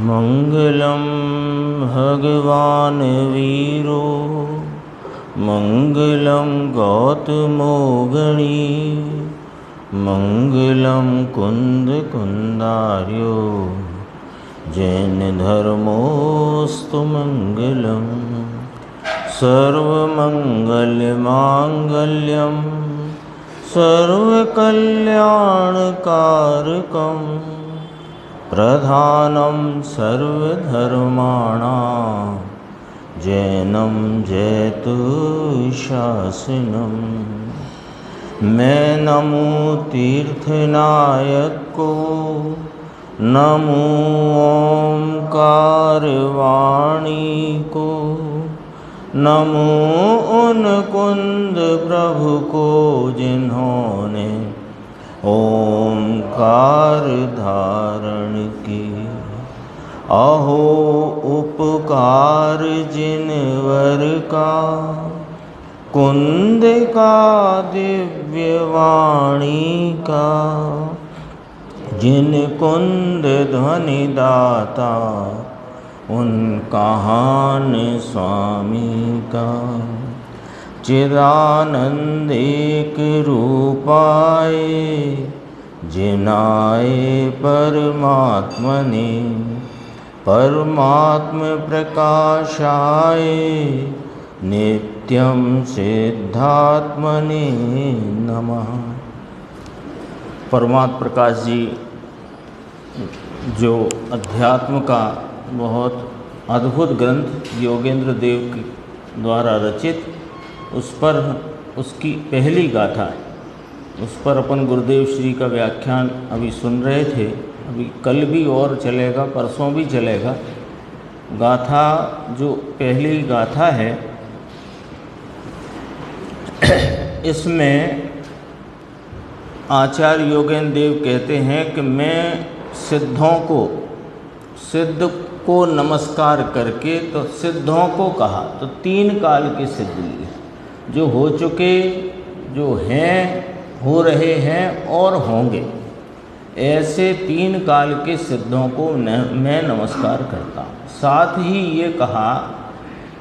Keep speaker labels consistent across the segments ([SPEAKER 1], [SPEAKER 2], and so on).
[SPEAKER 1] मंगलम भगवान वीरो मंगलम गौतमो गणी मंगलम कुंद कुंदार्यो जैन धर्मोस्तु मंगलम सर्वमंगलमांगल्यम सर्वकल्याणकारकं प्रधानं सर्वधर्माणां जैनं जयतु शासनम्। मैं नमो तीर्थनायक को नमो ओंकारवाणी को नमो उन कुंद प्रभु को जिन्होंने ओंकार धारण की। अहो उपकार जिनवर का कुंद का दिव्य वाणी का जिन कुंद ध्वनि दाता उन कहान स्वामी का। चिदानंद एक रूपाए जिनाए परमात्मने परमात्म प्रकाशाए नित्यं सिद्धात्मने नमः। परमात्म प्रकाश जी जो अध्यात्म का बहुत अद्भुत ग्रंथ योगेंद्र देव के द्वारा रचित, उस पर उसकी पहली गाथा है, उस पर अपन गुरुदेव श्री का व्याख्यान अभी सुन रहे थे। अभी कल भी और चलेगा, परसों भी चलेगा। गाथा जो पहली गाथा है इसमें आचार्य योगेंद्र देव कहते हैं कि मैं सिद्ध को नमस्कार करके तो सिद्धों को कहा, तो 3 काल के सिद्ध लिए, जो हो चुके, जो हैं, हो रहे हैं और होंगे, ऐसे 3 काल के सिद्धों को मैं नमस्कार करता हूँ। साथ ही ये कहा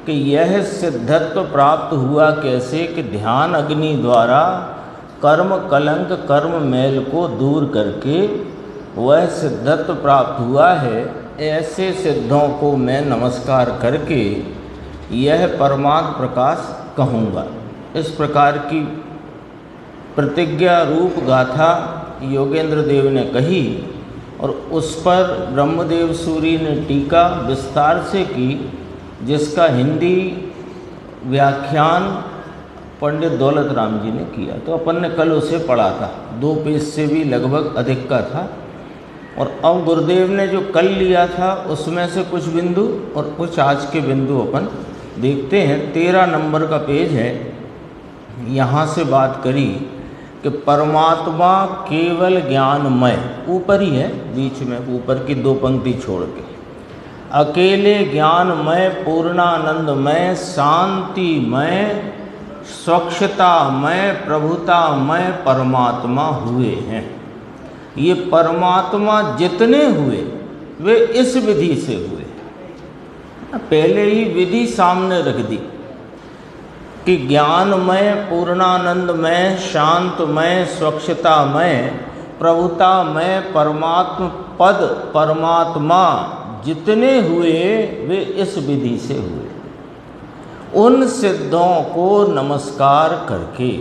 [SPEAKER 1] कि यह सिद्धत्व प्राप्त हुआ कैसे कि ध्यान अग्नि द्वारा कर्म कलंक कर्म मैल को दूर करके वह सिद्धत्व प्राप्त हुआ है। ऐसे सिद्धों को मैं नमस्कार करके यह परमात्म प्रकाश कहूँगा। इस प्रकार की प्रतिज्ञा रूप गाथा योगेंद्र देव ने कही और उस पर ब्रह्मदेव सूरी ने टीका विस्तार से की, जिसका हिंदी व्याख्यान पंडित दौलत राम जी ने किया। तो अपन ने कल उसे पढ़ा था, 2 पेज से भी लगभग अधिक का था। और अब गुरुदेव ने जो कल लिया था उसमें से कुछ बिंदु और कुछ आज के बिंदु अपन देखते हैं। 13 नंबर का पेज है। यहाँ से बात करी कि परमात्मा केवल ज्ञानमय, ऊपर ही है, बीच में ऊपर की 2 पंक्ति छोड़ के, अकेले ज्ञानमय पूर्णानंदमय शांतिमय स्वच्छतामय प्रभुतामय परमात्मा हुए हैं। ये परमात्मा जितने हुए वे इस विधि से हुए। पहले ही विधि सामने रख दी कि ज्ञानमय पूर्णानंदमय शांतमय स्वच्छतामय प्रभुतामय परमात्म पद परमात्मा जितने हुए वे इस विधि से हुए। उन सिद्धों को नमस्कार करके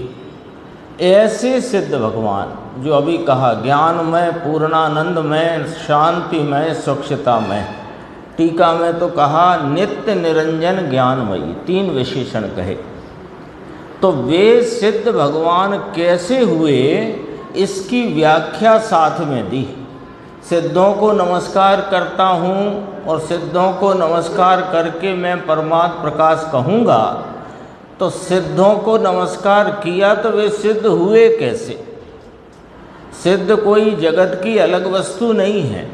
[SPEAKER 1] ऐसे सिद्ध भगवान जो अभी कहा ज्ञानमय पूर्णानंदमय शांतिमय स्वच्छतामय, टीका में तो कहा नित्य निरंजन ज्ञानमयी, 3 विशेषण कहे। तो वे सिद्ध भगवान कैसे हुए इसकी व्याख्या साथ में दी। सिद्धों को नमस्कार करता हूँ और सिद्धों को नमस्कार करके मैं परमात्म प्रकाश कहूँगा, तो सिद्धों को नमस्कार किया तो वे सिद्ध हुए कैसे? सिद्ध कोई जगत की अलग वस्तु नहीं है।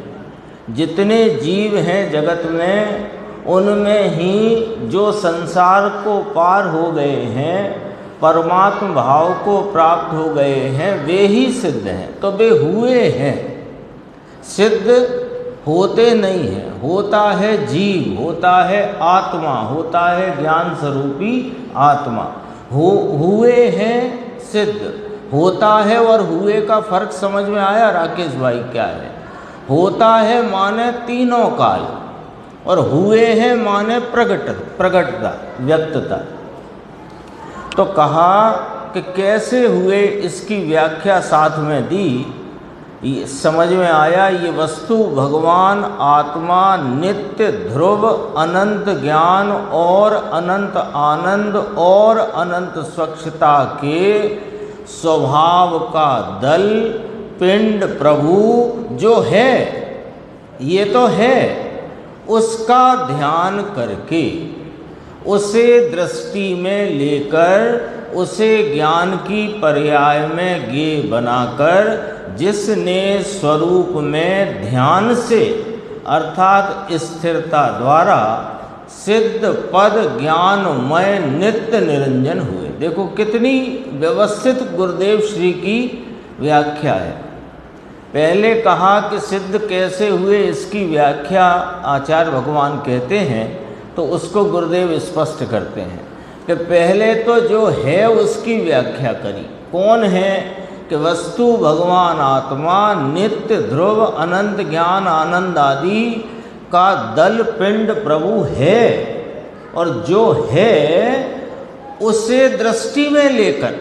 [SPEAKER 1] जितने जीव हैं जगत में, उनमें ही जो संसार को पार हो गए हैं, परमात्म भाव को प्राप्त हो गए हैं, वे ही सिद्ध हैं। तो वे हुए हैं। सिद्ध होते नहीं हैं। होता है जीव, होता है आत्मा, होता है ज्ञान स्वरूपी आत्मा। हुए हैं सिद्ध। होता है और हुए का फर्क समझ में आया राकेश भाई क्या है? होता है माने तीनों काल, और हुए हैं माने प्रगटता, व्यक्तता। तो कहा कि कैसे हुए, इसकी व्याख्या साथ में दी। ये समझ में आया, ये वस्तु भगवान आत्मा नित्य ध्रुव अनंत ज्ञान और अनंत आनंद और अनंत स्वच्छता के स्वभाव का दल पिंड प्रभु जो है, ये तो है, उसका ध्यान करके उसे दृष्टि में लेकर उसे ज्ञान की पर्याय में गे बनाकर जिसने स्वरूप में ध्यान से अर्थात स्थिरता द्वारा सिद्ध पद ज्ञानमय नित्य निरंजन हुए। देखो कितनी व्यवस्थित गुरुदेव श्री की व्याख्या है। पहले कहा कि सिद्ध कैसे हुए, इसकी व्याख्या आचार्य भगवान कहते हैं, तो उसको गुरुदेव स्पष्ट करते हैं कि पहले तो जो है उसकी व्याख्या करी। कौन है? कि वस्तु भगवान आत्मा नित्य ध्रुव अनंत ज्ञान आनंद आदि का दल पिंड प्रभु है, और जो है उसे दृष्टि में लेकर,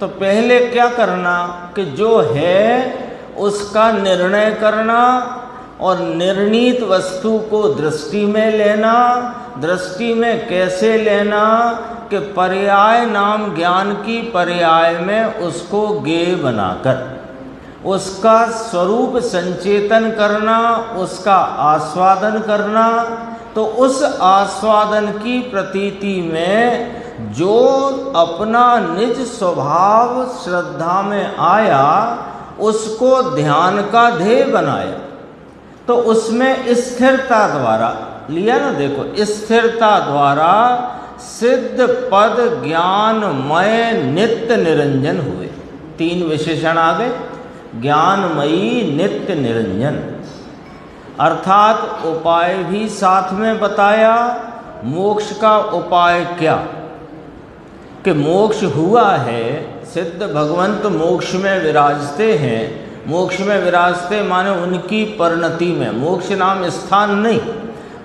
[SPEAKER 1] तो पहले क्या करना कि जो है उसका निर्णय करना और निर्णीत वस्तु को दृष्टि में लेना। दृष्टि में कैसे लेना कि पर्याय नाम ज्ञान की पर्याय में उसको ज्ञेय बनाकर उसका स्वरूप संचेतन करना, उसका आस्वादन करना। तो उस आस्वादन की प्रतीति में जो अपना निज स्वभाव श्रद्धा में आया उसको ध्यान का ध्येय बनाया। तो उसमें स्थिरता द्वारा लिया ना, देखो स्थिरता द्वारा सिद्ध पद ज्ञानमय नित्य निरंजन हुए। तीन विशेषण आ गए, ज्ञानमयी नित्य निरंजन। अर्थात उपाय भी साथ में बताया। मोक्ष का उपाय क्या? कि मोक्ष हुआ है, सिद्ध भगवंत मोक्ष में विराजते हैं। मोक्ष में विराजते माने उनकी परिणति में, मोक्ष नाम स्थान नहीं,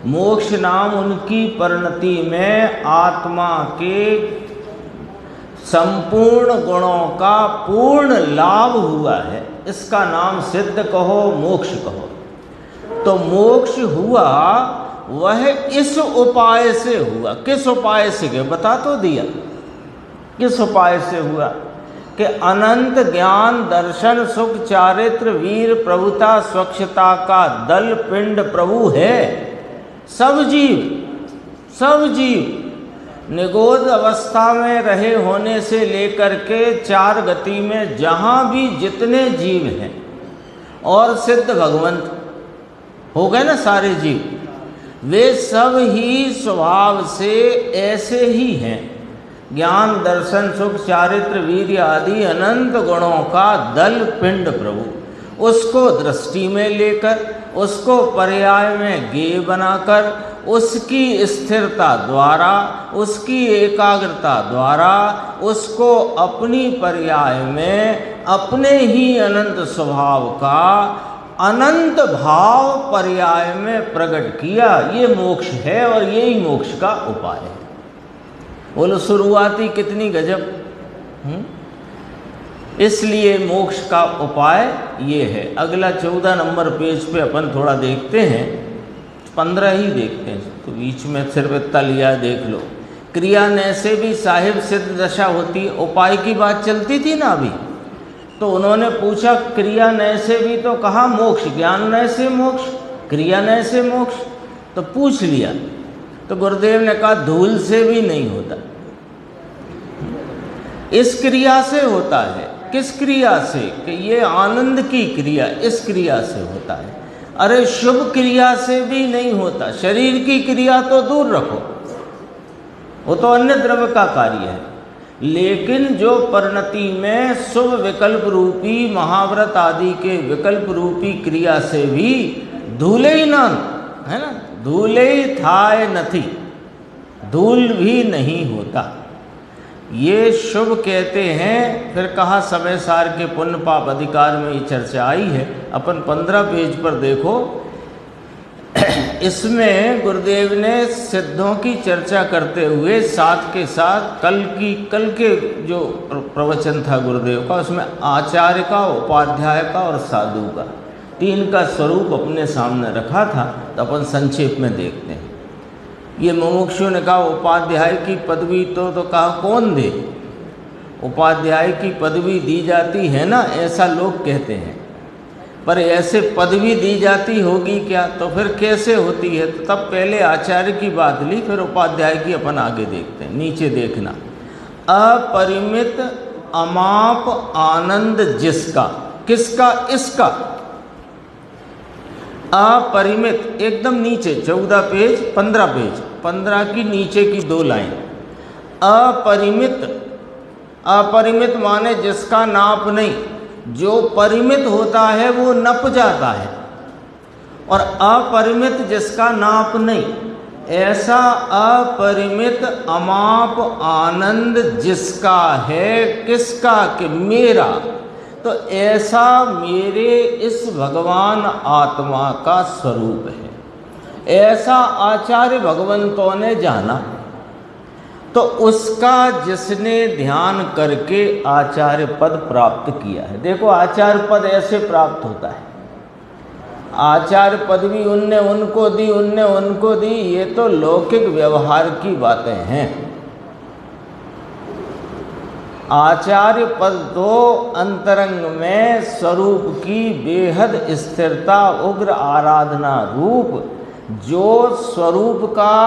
[SPEAKER 1] मोक्ष नाम उनकी परिणति में आत्मा के संपूर्ण गुणों का पूर्ण लाभ हुआ है। इसका नाम सिद्ध कहो, मोक्ष कहो। तो मोक्ष हुआ वह इस उपाय से हुआ। किस उपाय से? के बता तो दिया किस उपाय से हुआ कि अनंत ज्ञान दर्शन सुख चारित्र वीर प्रभुता स्वच्छता का दल पिंड प्रभु है। सब जीव निगोद अवस्था में रहे होने से लेकर के चार गति में जहाँ भी जितने जीव हैं और सिद्ध भगवंत हो गए ना सारे जीव, वे सब ही स्वभाव से ऐसे ही हैं। ज्ञान दर्शन सुख चारित्र वीर्य आदि अनंत गुणों का दल पिंड प्रभु, उसको दृष्टि में लेकर, उसको पर्याय में ज्ञेय बनाकर, उसकी स्थिरता द्वारा, उसकी एकाग्रता द्वारा उसको अपनी पर्याय में अपने ही अनंत स्वभाव का अनंत भाव पर्याय में प्रकट किया। ये मोक्ष है और यही मोक्ष का उपाय है। बोलो शुरुआती कितनी गजब। इसलिए मोक्ष का उपाय ये है। अगला 14 नंबर पेज पे अपन थोड़ा देखते हैं, 15 ही देखते हैं, तो बीच में सिर्फ इतना लिया देख लो। क्रिया न से भी साहिब सिद्ध दशा होती। उपाय की बात चलती थी ना अभी, तो उन्होंने पूछा क्रिया न से भी, तो कहा मोक्ष, ज्ञान न से मोक्ष, क्रिया न से मोक्ष, तो पूछ लिया। तो गुरुदेव ने कहा धूल से भी नहीं होता, इस क्रिया से होता है। किस क्रिया से? कि ये आनंद की क्रिया, इस क्रिया से होता है। अरे शुभ क्रिया से भी नहीं होता। शरीर की क्रिया तो दूर रखो, वो तो अन्य द्रव्य का कार्य है। लेकिन जो परिणति में शुभ विकल्प रूपी महाव्रत आदि के विकल्प रूपी क्रिया से भी धूले ही ना, है ना, धूले ही थाए नथी, धूल भी नहीं होता, ये शुभ कहते हैं। फिर कहा समय सार के पुण्य पाप अधिकार में ये चर्चा आई है। अपन 15 पेज पर देखो, इसमें गुरुदेव ने सिद्धों की चर्चा करते हुए साथ के साथ कल के जो प्रवचन था गुरुदेव का, उसमें आचार्य का, उपाध्याय का और साधु का, 3 का स्वरूप अपने सामने रखा था। तो अपन संक्षेप में देखते हैं। ये मुमुक्षु ने कहा उपाध्याय की पदवी तो कहा कौन दे, उपाध्याय की पदवी दी जाती है ना, ऐसा लोग कहते हैं, पर ऐसे पदवी दी जाती होगी क्या, तो फिर कैसे होती है। तो तब पहले आचार्य की बात ली, फिर उपाध्याय की अपन आगे देखते हैं। नीचे देखना, अपरिमित अमाप आनंद जिसका, किसका, इसका, अपरिमित, एकदम नीचे 14 पेज 15 पेज 15 की नीचे की 2 लाइन, अपरिमित, अपरिमित माने जिसका नाप नहीं, जो परिमित होता है वो नप जाता है, और अपरिमित जिसका नाप नहीं, ऐसा अपरिमित अमाप आनंद जिसका है, किसका, कि मेरा, तो ऐसा मेरे इस भगवान आत्मा का स्वरूप है, ऐसा आचार्य भगवंतों ने जाना। तो उसका जिसने ध्यान करके आचार्य पद प्राप्त किया है। देखो आचार्य पद ऐसे प्राप्त होता है, आचार्य पद भी उनने उनको दी, उनने उनको दी, ये तो लौकिक व्यवहार की बातें हैं। आचार्य पद तो अंतरंग में स्वरूप की बेहद स्थिरता, उग्र आराधना रूप, जो स्वरूप का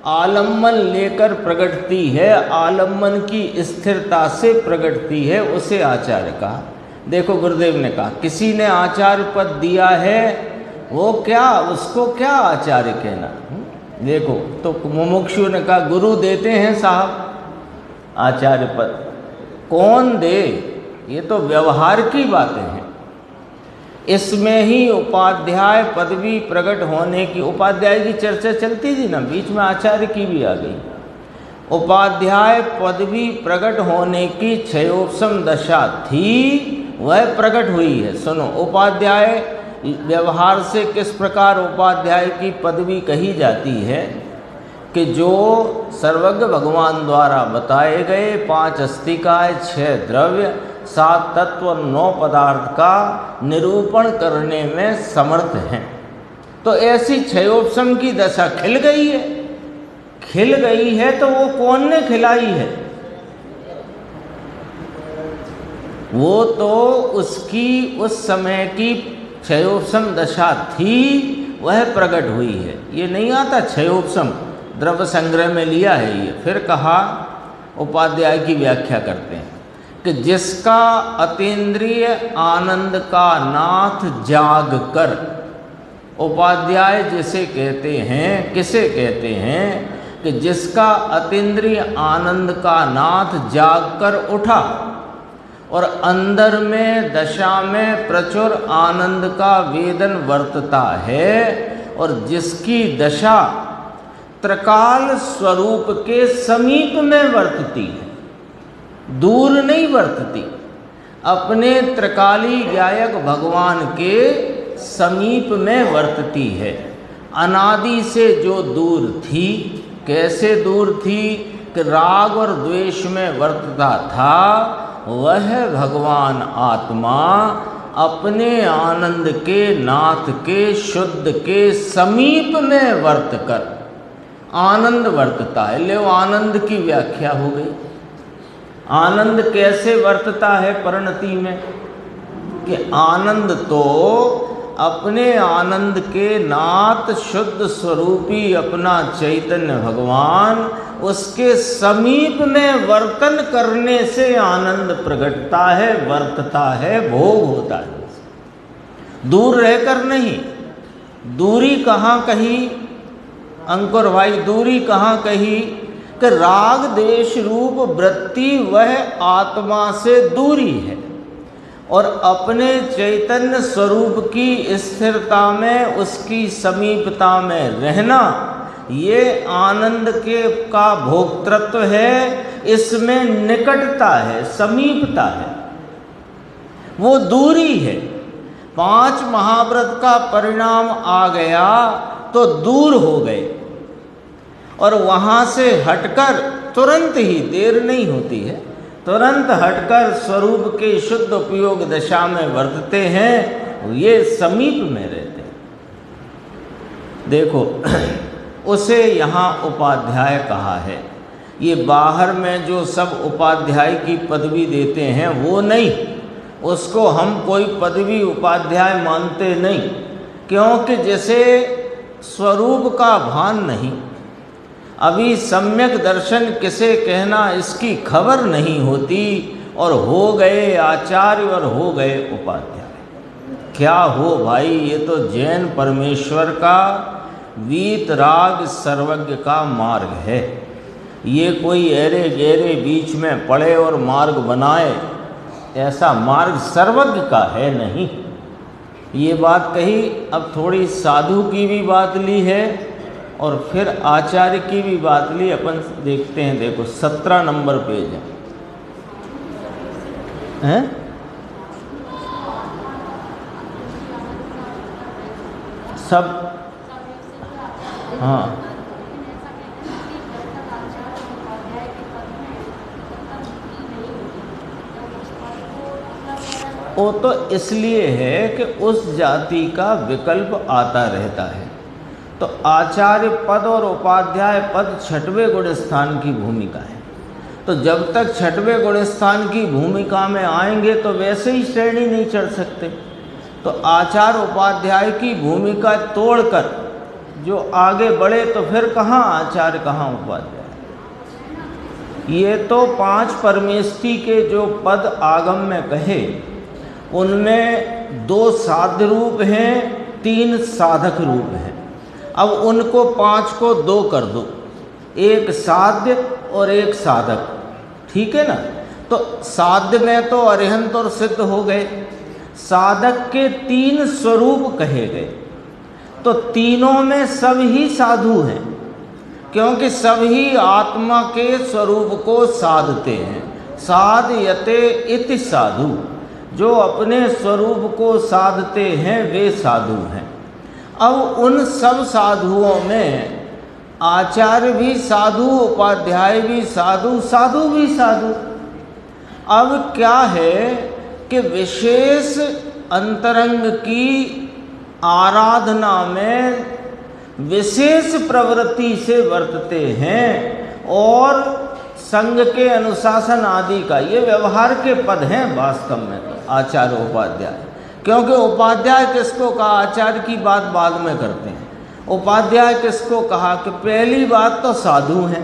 [SPEAKER 1] आलम्बन लेकर प्रगटती है, आलम्बन की स्थिरता से प्रगटती है, उसे आचार्य कहा। देखो गुरुदेव ने कहा किसी ने आचार्य पद दिया है, वो क्या, उसको क्या आचार्य कहना। देखो तो मुमुक्षु ने कहा गुरु देते हैं साहब आचार्य पद, कौन दे, ये तो व्यवहार की बातें हैं। इसमें ही उपाध्याय पदवी प्रकट होने की, उपाध्याय की चर्चा चलती थी ना, बीच में आचार्य की भी आ गई। उपाध्याय पदवी प्रकट होने की क्षयोपम दशा थी, वह प्रकट हुई है। सुनो, उपाध्याय व्यवहार से किस प्रकार उपाध्याय की पदवी कही जाती है कि जो सर्वज्ञ भगवान द्वारा बताए गए 5 अस्तिकाय, 6 द्रव्य, 7 तत्व और 9 पदार्थ का निरूपण करने में समर्थ हैं। तो ऐसी क्षयोपम की दशा खिल गई है, खिल गई है, तो वो कौन ने खिलाई है, वो तो उसकी उस समय की क्षयोपम दशा थी, वह प्रकट हुई है। ये नहीं आता क्षयोपम, द्रव्य संग्रह में लिया है ये। फिर कहा, उपाध्याय की व्याख्या करते हैं कि जिसका अतीन्द्रिय आनंद का नाथ जाग कर, उपाध्याय जिसे कहते हैं, किसे कहते हैं कि जिसका अतीन्द्रिय आनंद का नाथ जाग कर उठा और अंदर में दशा में प्रचुर आनंद का वेदन वर्तता है, और जिसकी दशा त्रिकाल स्वरूप के समीप में वर्तती है, दूर नहीं वर्तती, अपने त्रिकाली गायक भगवान के समीप में वर्तती है। अनादि से जो दूर थी, कैसे दूर थी कि राग और द्वेष में वर्तता था, वह भगवान आत्मा अपने आनंद के नाथ के शुद्ध के समीप में वर्त कर आनंद वर्तता है। ले आनंद की व्याख्या हो गई। आनंद कैसे वर्तता है परिणति में, कि आनंद तो अपने आनंद के नाथ शुद्ध स्वरूपी अपना चैतन्य भगवान, उसके समीप में वर्तन करने से आनंद प्रकटता है, वर्तता है, भोग होता है, दूर रहकर नहीं। दूरी कहाँ कही अंकुर भाई, दूरी कहाँ कही कि राग देश रूप वृत्ति वह आत्मा से दूरी है, और अपने चैतन्य स्वरूप की स्थिरता में, उसकी समीपता में रहना, ये आनंद का भोक्तृत्व है। इसमें निकटता है, समीपता है, वो दूरी है। 5 महाव्रत का परिणाम आ गया तो दूर हो गए, और वहाँ से हटकर तुरंत ही, देर नहीं होती है, तुरंत हटकर स्वरूप के शुद्ध उपयोग दशा में वर्तते हैं, ये समीप में रहते हैं। देखो, उसे यहाँ उपाध्याय कहा है। ये बाहर में जो सब उपाध्याय की पदवी देते हैं वो नहीं, उसको हम कोई पदवी उपाध्याय मानते नहीं, क्योंकि जैसे स्वरूप का भान नहीं, अभी सम्यक दर्शन किसे कहना इसकी खबर नहीं होती, और हो गए आचार्य और हो गए उपाध्याय। क्या हो भाई, ये तो जैन परमेश्वर का वीतराग सर्वज्ञ का मार्ग है। ये कोई एरे गहरे बीच में पड़े और मार्ग बनाए, ऐसा मार्ग सर्वज्ञ का है नहीं। ये बात कही। अब थोड़ी साधु की भी बात ली है और फिर आचार्य की भी बात ली। अपन देखते हैं, देखो 17 नंबर पेज है। सब, हाँ, वो तो इसलिए है कि उस जाति का विकल्प आता रहता है। तो आचार्य पद और उपाध्याय पद 6वें गुण स्थान की भूमिका है। तो जब तक 6वें गुण स्थान की भूमिका में आएंगे तो वैसे ही श्रेणी नहीं चढ़ सकते। तो आचार्य उपाध्याय की भूमिका तोड़कर जो आगे बढ़े तो फिर कहाँ आचार्य कहाँ उपाध्याय। ये तो 5 परमेष्ठी के जो पद आगम में कहे, उनमें 2 साध्य रूप हैं, 3 साधक रूप हैं। अब उनको 5 को 2 कर दो, 1 साध्य और 1 साधक, ठीक है ना। तो साध्य में तो अरिहंत और सिद्ध हो गए, साधक के 3 स्वरूप कहे गए। तो तीनों में सब ही साधु हैं, क्योंकि सभी आत्मा के स्वरूप को साधते हैं। साधयते इति साधु, जो अपने स्वरूप को साधते हैं वे साधु हैं। अब उन सब साधुओं में आचार्य भी साधु, उपाध्याय भी साधु, साधु भी साधु। अब क्या है कि विशेष अंतरंग की आराधना में विशेष प्रवृत्ति से वर्तते हैं, और संघ के अनुशासन आदि का ये व्यवहार के पद हैं वास्तव में आचार्य उपाध्याय। क्योंकि उपाध्याय किसको कहा, आचार्य की बात बाद में करते हैं। उपाध्याय किसको कहा कि पहली बात तो साधु हैं,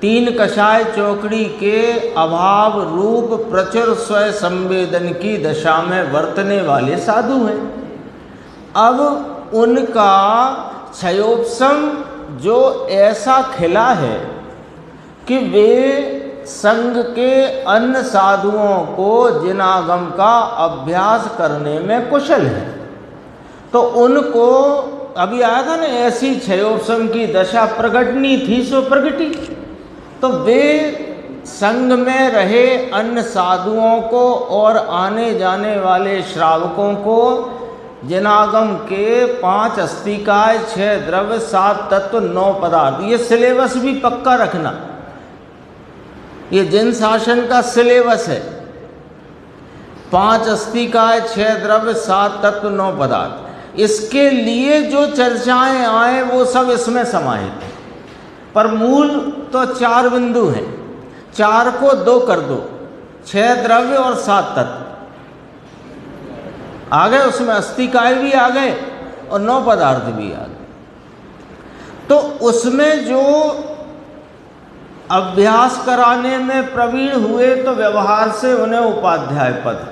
[SPEAKER 1] 3 कषाय चौकड़ी के अभाव रूप प्रचुर स्वय संवेदन की दशा में वर्तने वाले साधु हैं। अब उनका क्षयोपशम जो ऐसा खिला है कि वे संघ के अन्य साधुओं को जिनागम का अभ्यास करने में कुशल हैं। तो उनको अभी आया था ना, ऐसी क्षयोपशम की दशा प्रकटनी थी सो प्रगटी। तो वे संघ में रहे अन्य साधुओं को और आने जाने वाले श्रावकों को जिनागम के 5 अस्तिकाय, 6 द्रव्य, 7 तत्व, 9 पदार्थ, ये सिलेबस भी पक्का रखना। ये जिन शासन का सिलेबस है, 5 अस्तिकाय, 6 द्रव्य, 7 तत्व, 9 पदार्थ, इसके लिए जो चर्चाएं आए वो सब इसमें समाहित है। पर मूल तो 4 बिंदु हैं, 4 को 2 कर दो, 6 द्रव्य और 7 तत्व आ गए, उसमें अस्तिकाय भी आ गए और 9 पदार्थ भी आ गए। तो उसमें जो अभ्यास कराने में प्रवीण हुए तो व्यवहार से उन्हें उपाध्याय पद,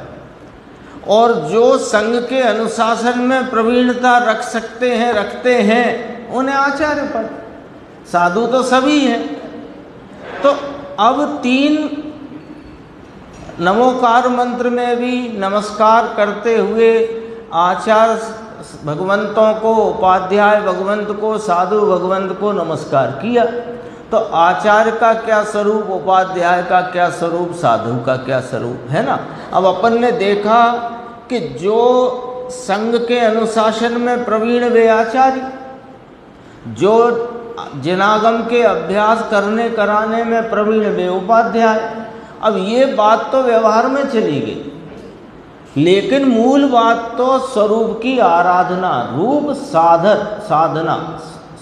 [SPEAKER 1] और जो संघ के अनुशासन में प्रवीणता रख सकते हैं, रखते हैं, उन्हें आचार्य पद। साधु तो सभी हैं। तो अब 3 नमोकार मंत्र में भी नमस्कार करते हुए आचार्य भगवंतों को, उपाध्याय भगवंत को, साधु भगवंत को नमस्कार किया। तो आचार्य का क्या स्वरूप, उपाध्याय का क्या स्वरूप, साधु का क्या स्वरूप, है ना। अब अपन ने देखा कि जो संघ के अनुशासन में प्रवीण वे आचार्य, जो जिनागम के अभ्यास करने कराने में प्रवीण वे उपाध्याय। अब ये बात तो व्यवहार में चली गई, लेकिन मूल बात तो स्वरूप की आराधना, रूप साधना,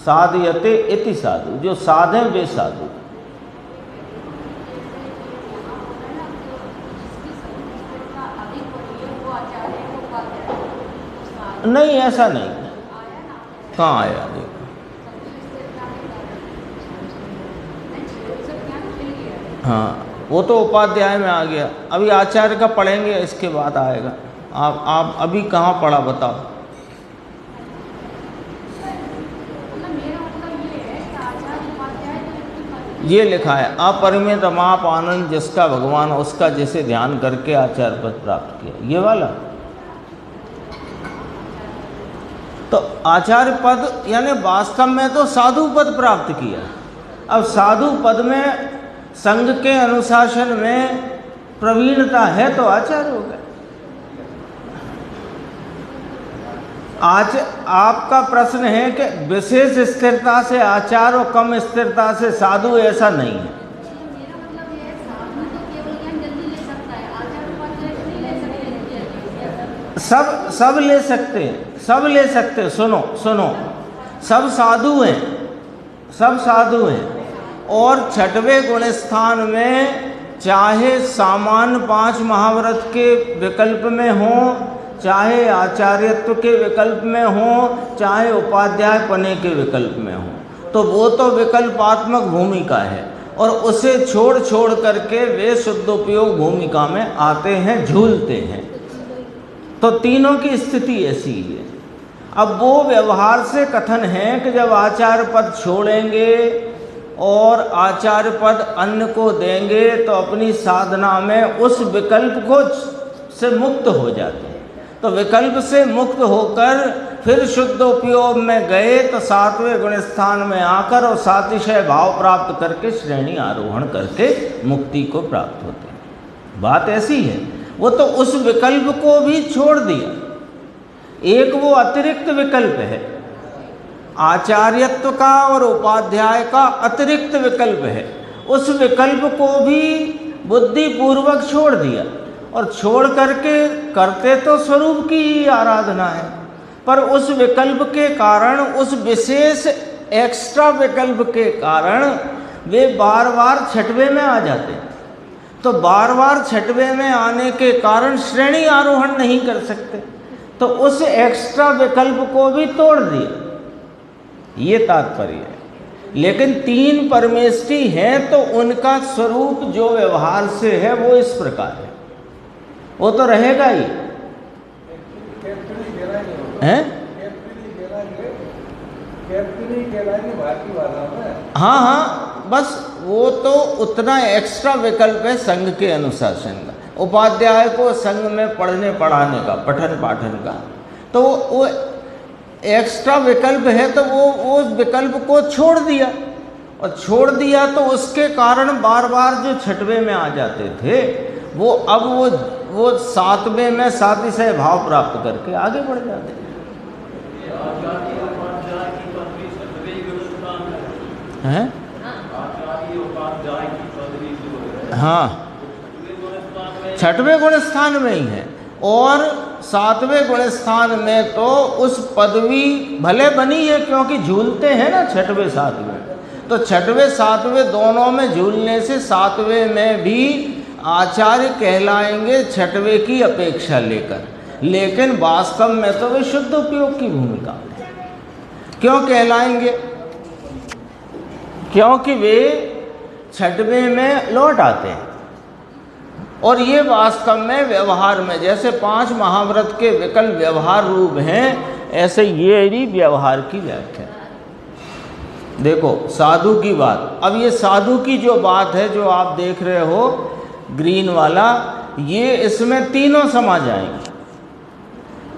[SPEAKER 1] साधयते इति साधु, जो साधे वे साधु। नहीं, ऐसा नहीं, कहाँ आया देखो। हाँ, वो तो उपाध्याय में आ गया, अभी आचार्य का पढ़ेंगे, इसके बाद आएगा। आप अभी कहाँ पढ़ा बताओ। ये लिखा है, अपरिमित माप आनंद जिसका भगवान, उसका जैसे ध्यान करके आचार्य पद प्राप्त किया, ये वाला। तो आचार्य पद यानी वास्तव में तो साधु पद प्राप्त किया। अब साधु पद में संघ के अनुशासन में प्रवीणता है तो आचार्य हो गए। आज आपका प्रश्न है कि विशेष स्थिरता से आचार्य और कम स्थिरता से साधु, ऐसा नहीं है। सब ले सकते हैं, सब ले सकते हैं। सुनो, सब साधु हैं, सब साधु हैं। और छठवें गुण स्थान में चाहे सामान्य 5 महाव्रत के विकल्प में हो, चाहे आचार्यत्व के विकल्प में हो, चाहे उपाध्याय पने के विकल्प में हो, तो वो तो विकल्पात्मक भूमिका है, और उसे छोड़ करके वे शुद्धोपयोग भूमिका में आते हैं, झूलते हैं। तो तीनों की स्थिति ऐसी ही है। अब वो व्यवहार से कथन है कि जब आचार्य पद छोड़ेंगे और आचार्य पद अन्य को देंगे तो अपनी साधना में उस विकल्प को से मुक्त हो जाते हैं। तो विकल्प से मुक्त होकर फिर शुद्धोपयोग में गए तो 7वें गुण स्थान में आकर और सातिशय भाव प्राप्त करके श्रेणी आरोहण करके मुक्ति को प्राप्त होते हैं। बात ऐसी है, वो तो उस विकल्प को भी छोड़ दिया। एक वो अतिरिक्त विकल्प है, आचार्यत्व का और उपाध्याय का अतिरिक्त विकल्प है, उस विकल्प को भी बुद्धिपूर्वक छोड़ दिया। और छोड़ करके करते तो स्वरूप की ही आराधना है, पर उस विकल्प के कारण, उस विशेष एक्स्ट्रा विकल्प के कारण वे बार बार छठवें में आ जाते हैं। तो बार बार छठवें में आने के कारण श्रेणी आरोहण नहीं कर सकते, तो उस एक्स्ट्रा विकल्प को भी तोड़ दिया, ये तात्पर्य है। लेकिन 3 परमेष्ठी हैं तो उनका स्वरूप जो व्यवहार से है वो इस प्रकार है, वो तो रहेगा ही हैं। हाँ, बस वो तो उतना एक्स्ट्रा विकल्प है संघ के अनुशासन का। उपाध्याय को संघ में पढ़ने पढ़ाने का, पठन पाठन का, तो वो एक्स्ट्रा विकल्प है, तो वो उस विकल्प को छोड़ दिया, और छोड़ दिया तो उसके कारण बार बार जो छठवें में आ जाते थे वो अब वो 7वें में सातिशय भाव प्राप्त करके आगे बढ़ जाते हैं। हाँ, 6वें गुण स्थान में ही है, और 7वें गुण स्थान में तो उस पदवी भले बनी है, क्योंकि झूलते हैं ना 6वें 7वें, तो 6वें 7वें दोनों में झूलने से 7वें में भी आचार्य कहलाएंगे 6वें की अपेक्षा लेकर। लेकिन वास्तव में तो वे शुद्ध उपयोग की भूमिका में क्यों कहलाएंगे? क्योंकि वे 6वें में लौट आते हैं, और ये वास्तव में व्यवहार में जैसे 5 महाव्रत के विकल्प व्यवहार रूप हैं, ऐसे ये भी व्यवहार की व्याख्या। देखो साधु की बात, अब ये साधु की जो बात है, जो आप देख रहे हो ग्रीन वाला, ये इसमें तीनों समा जाएंगे।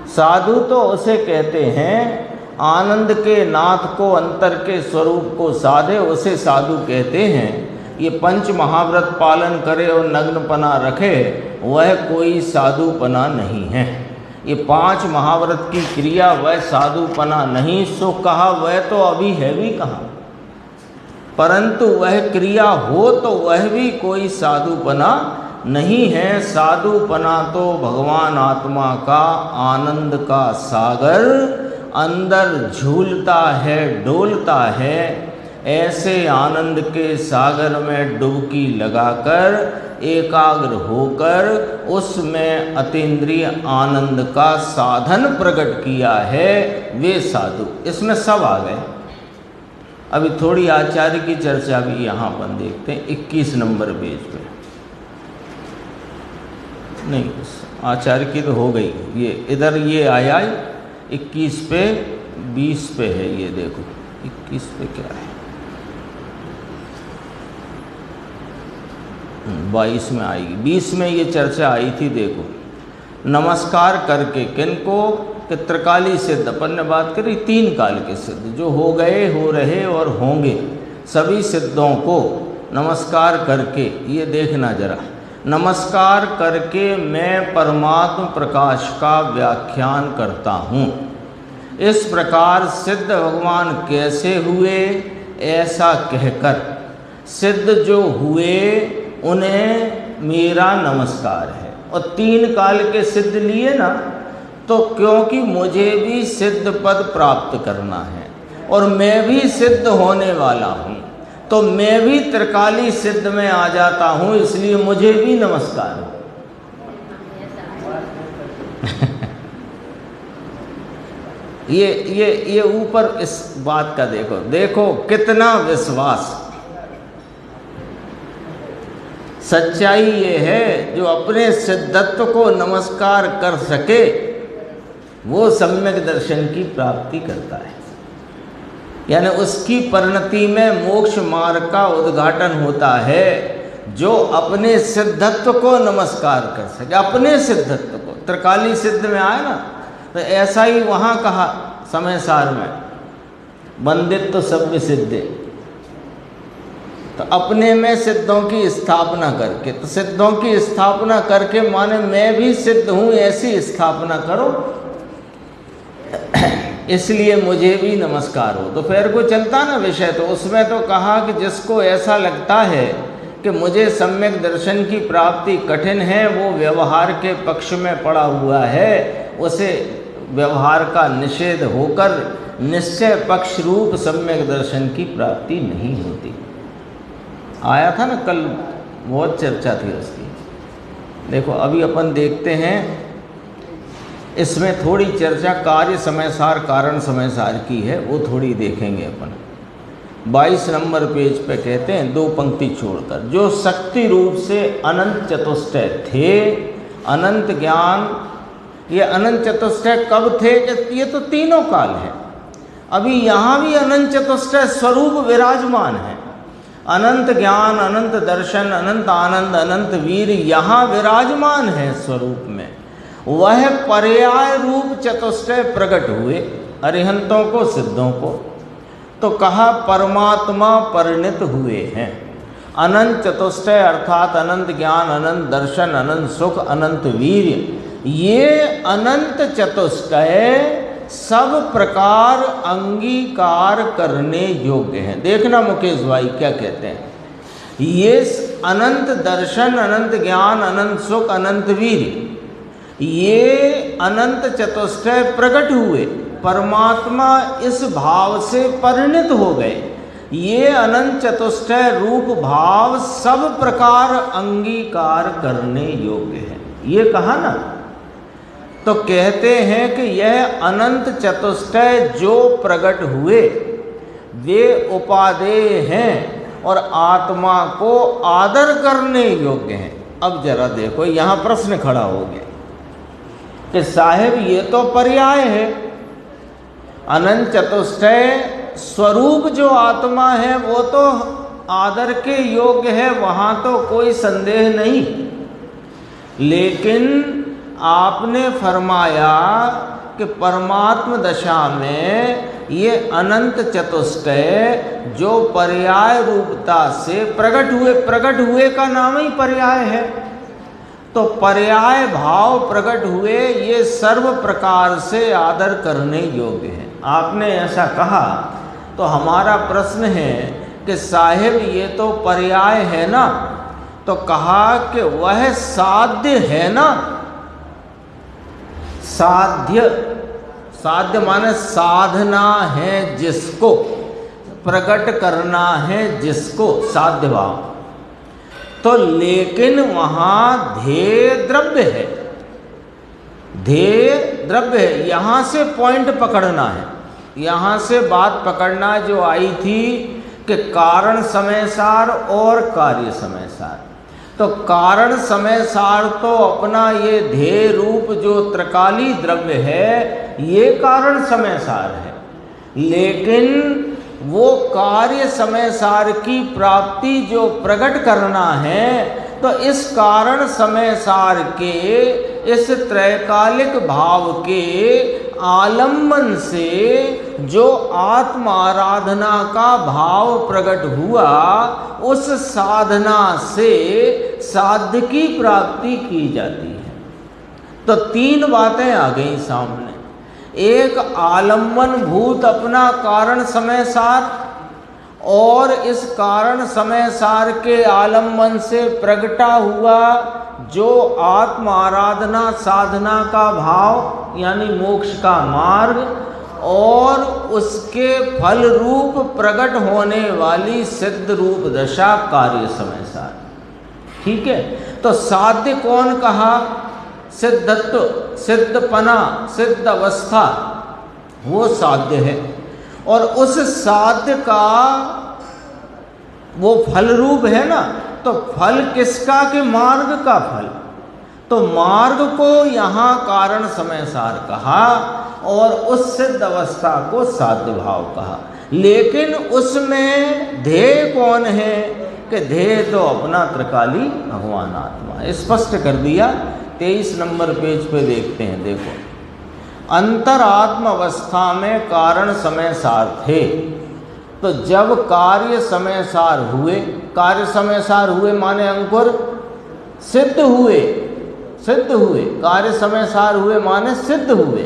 [SPEAKER 1] साधु तो उसे कहते हैं आनंद के नाथ को, अंतर के स्वरूप को साधे, उसे साधु कहते हैं। ये पंच महाव्रत पालन करे और नग्नपना रखे, वह कोई साधुपना नहीं है। ये 5 महाव्रत की क्रिया वह साधुपना नहीं। सो कहा वह तो अभी है भी कहाँ, परंतु वह क्रिया हो तो वह भी कोई साधुपना नहीं है। साधुपना तो भगवान आत्मा का आनंद का सागर अंदर झूलता है, डोलता है। ऐसे आनंद के सागर में डुबकी लगाकर एकाग्र होकर उसमें अतीन्द्रिय आनंद का साधन प्रकट किया है, वे साधु। इसमें सब आ गए। अभी थोड़ी आचार्य की चर्चा भी यहाँ पर देखते हैं 21 नंबर पेज पे। नहीं, आचार्य की तो हो गई, ये इधर ये आया 21 पे 20 पे है। ये देखो 21 पे क्या है, 22 में आएगी। 20 में ये चर्चा आई थी। देखो, नमस्कार करके किनको, कि त्रिकाली सिद्ध, अपन ने बात करी 3 काल के सिद्ध जो हो गए, हो रहे और होंगे, सभी सिद्धों को नमस्कार करके, ये देखना जरा, नमस्कार करके मैं परमात्म प्रकाश का व्याख्यान करता हूँ। इस प्रकार सिद्ध भगवान कैसे हुए, ऐसा कहकर सिद्ध जो हुए उन्हें मेरा नमस्कार है। और 3 काल के सिद्ध लिए ना, तो क्योंकि मुझे भी सिद्ध पद प्राप्त करना है और मैं भी सिद्ध होने वाला हूँ, तो मैं भी त्रिकाली सिद्ध में आ जाता हूँ, इसलिए मुझे भी नमस्कार। ये ऊपर इस बात का देखो, देखो कितना विश्वास। सच्चाई ये है, जो अपने सिद्धत्व को नमस्कार कर सके वो सम्यक दर्शन की प्राप्ति करता है। यानी उसकी परिणति में मोक्ष मार्ग का उद्घाटन होता है, जो अपने सिद्धत्व को नमस्कार कर सके, अपने सिद्धत्व को। त्रिकाली सिद्ध में आए ना, तो ऐसा ही वहाँ कहा समय सार में, बंदित्व सभ्य सिद्धे। तो अपने में सिद्धों की स्थापना करके, तो सिद्धों की स्थापना करके माने मैं भी सिद्ध हूँ ऐसी स्थापना करो, इसलिए मुझे भी नमस्कार हो। तो फिर को चलता ना विषय, तो उसमें तो कहा कि जिसको ऐसा लगता है कि मुझे सम्यक दर्शन की प्राप्ति कठिन है, वो व्यवहार के पक्ष में पड़ा हुआ है, उसे व्यवहार का निषेध होकर निश्चय पक्ष रूप सम्यक दर्शन की प्राप्ति नहीं होती। आया था ना कल, बहुत चर्चा थी उसकी। देखो अभी अपन देखते हैं, इसमें थोड़ी चर्चा कार्य समयसार कारण समयसार की है, वो थोड़ी देखेंगे अपन। 22 नंबर पेज पे कहते हैं 2 पंक्ति छोड़कर, जो शक्ति रूप से अनंत चतुष्टय थे, अनंत ज्ञान। ये अनंत चतुष्टय कब थे? ये तो तीनों काल है। अभी यहाँ भी अनंत चतुष्टय स्वरूप विराजमान है। अनंत ज्ञान, अनंत दर्शन, अनंत आनंद, अनंत वीर यहाँ विराजमान है स्वरूप में। वह पर्याय रूप चतुष्टय प्रकट हुए अरिहंतों को, सिद्धों को। तो कहा परमात्मा परिणित हुए हैं। अनंत चतुष्टय अर्थात अनंत ज्ञान, अनंत दर्शन, अनंत सुख, अनंत वीर्य, ये अनंत चतुष्टय सब प्रकार अंगीकार करने योग्य हैं। देखना मुकेश भाई क्या कहते हैं, ये अनंत दर्शन, अनंत ज्ञान, अनंत सुख, अनंत वीर्य, ये अनंत चतुष्टय प्रकट हुए, परमात्मा इस भाव से परिणित हो गए। ये अनंत चतुष्टय रूप भाव सब प्रकार अंगीकार करने योग्य है। ये कहा ना, तो कहते हैं कि यह अनंत चतुष्टय जो प्रकट हुए वे उपादेय हैं और आत्मा को आदर करने योग्य हैं। अब जरा देखो, यहाँ प्रश्न खड़ा हो गया कि साहेब ये तो पर्याय है, अनंत चतुष्टय स्वरूप जो आत्मा है वो तो आदर के योग्य है, वहाँ तो कोई संदेह नहीं। लेकिन आपने फरमाया कि परमात्म दशा में ये अनंत चतुष्टय जो पर्याय रूपता से प्रकट हुए का नाम ही पर्याय है। तो पर्याय भाव प्रकट हुए ये सर्व प्रकार से आदर करने योग्य है। आपने ऐसा कहा तो हमारा प्रश्न है कि साहिब ये तो पर्याय है ना, तो कहा कि वह साध्य है ना। साध्य माने साधना है जिसको, प्रकट करना है जिसको, साध्य भाव। तो लेकिन वहाँ ध्येय द्रव्य है, ध्येय द्रव्य है। यहाँ से पॉइंट पकड़ना है, यहाँ से बात पकड़ना जो आई थी कि कारण समय सार और कार्य समय सार। तो कारण समय सार तो अपना ये ध्येय रूप जो त्रिकाली द्रव्य है ये कारण समय सार है, लेकिन वो कार्य समय सार की प्राप्ति जो प्रकट करना है, तो इस कारण समय सार के इस त्रैकालिक भाव के आलम्बन से जो आत्म आराधना का भाव प्रकट हुआ, उस साधना से साध्य की प्राप्ति की जाती है। तो तीन बातें आ गई सामने। एक आलम्बन भूत अपना कारण समय सार, और इस कारण समय सार के आलम्बन से प्रगटा हुआ जो आत्म आराधना साधना का भाव यानी मोक्ष का मार्ग, और उसके फल रूप प्रकट होने वाली सिद्ध रूप दशा कार्य समय सार। ठीक है, तो साध्य कौन कहा? सिद्धत्व, सिद्धपना, सिद्ध अवस्था, वो साध्य है। और उस साध्य का वो फल रूप है ना, तो फल किसका? के मार्ग का फल। तो मार्ग को यहाँ कारण समय सार कहा और उस सिद्ध अवस्था को साध्य भाव कहा। लेकिन उसमें ध्येय कौन है? कि ध्येय तो अपना त्रिकाली भगवान आत्मा। स्पष्ट कर दिया। 23 नंबर पेज पे देखते हैं। देखो, अंतरात्म अवस्था में कारण समय सार थे, तो जब कार्य समय सार हुए, कार्य समय सार हुए माने अंकुर सिद्ध हुए, सिद्ध हुए, कार्य समय सार हुए माने सिद्ध हुए।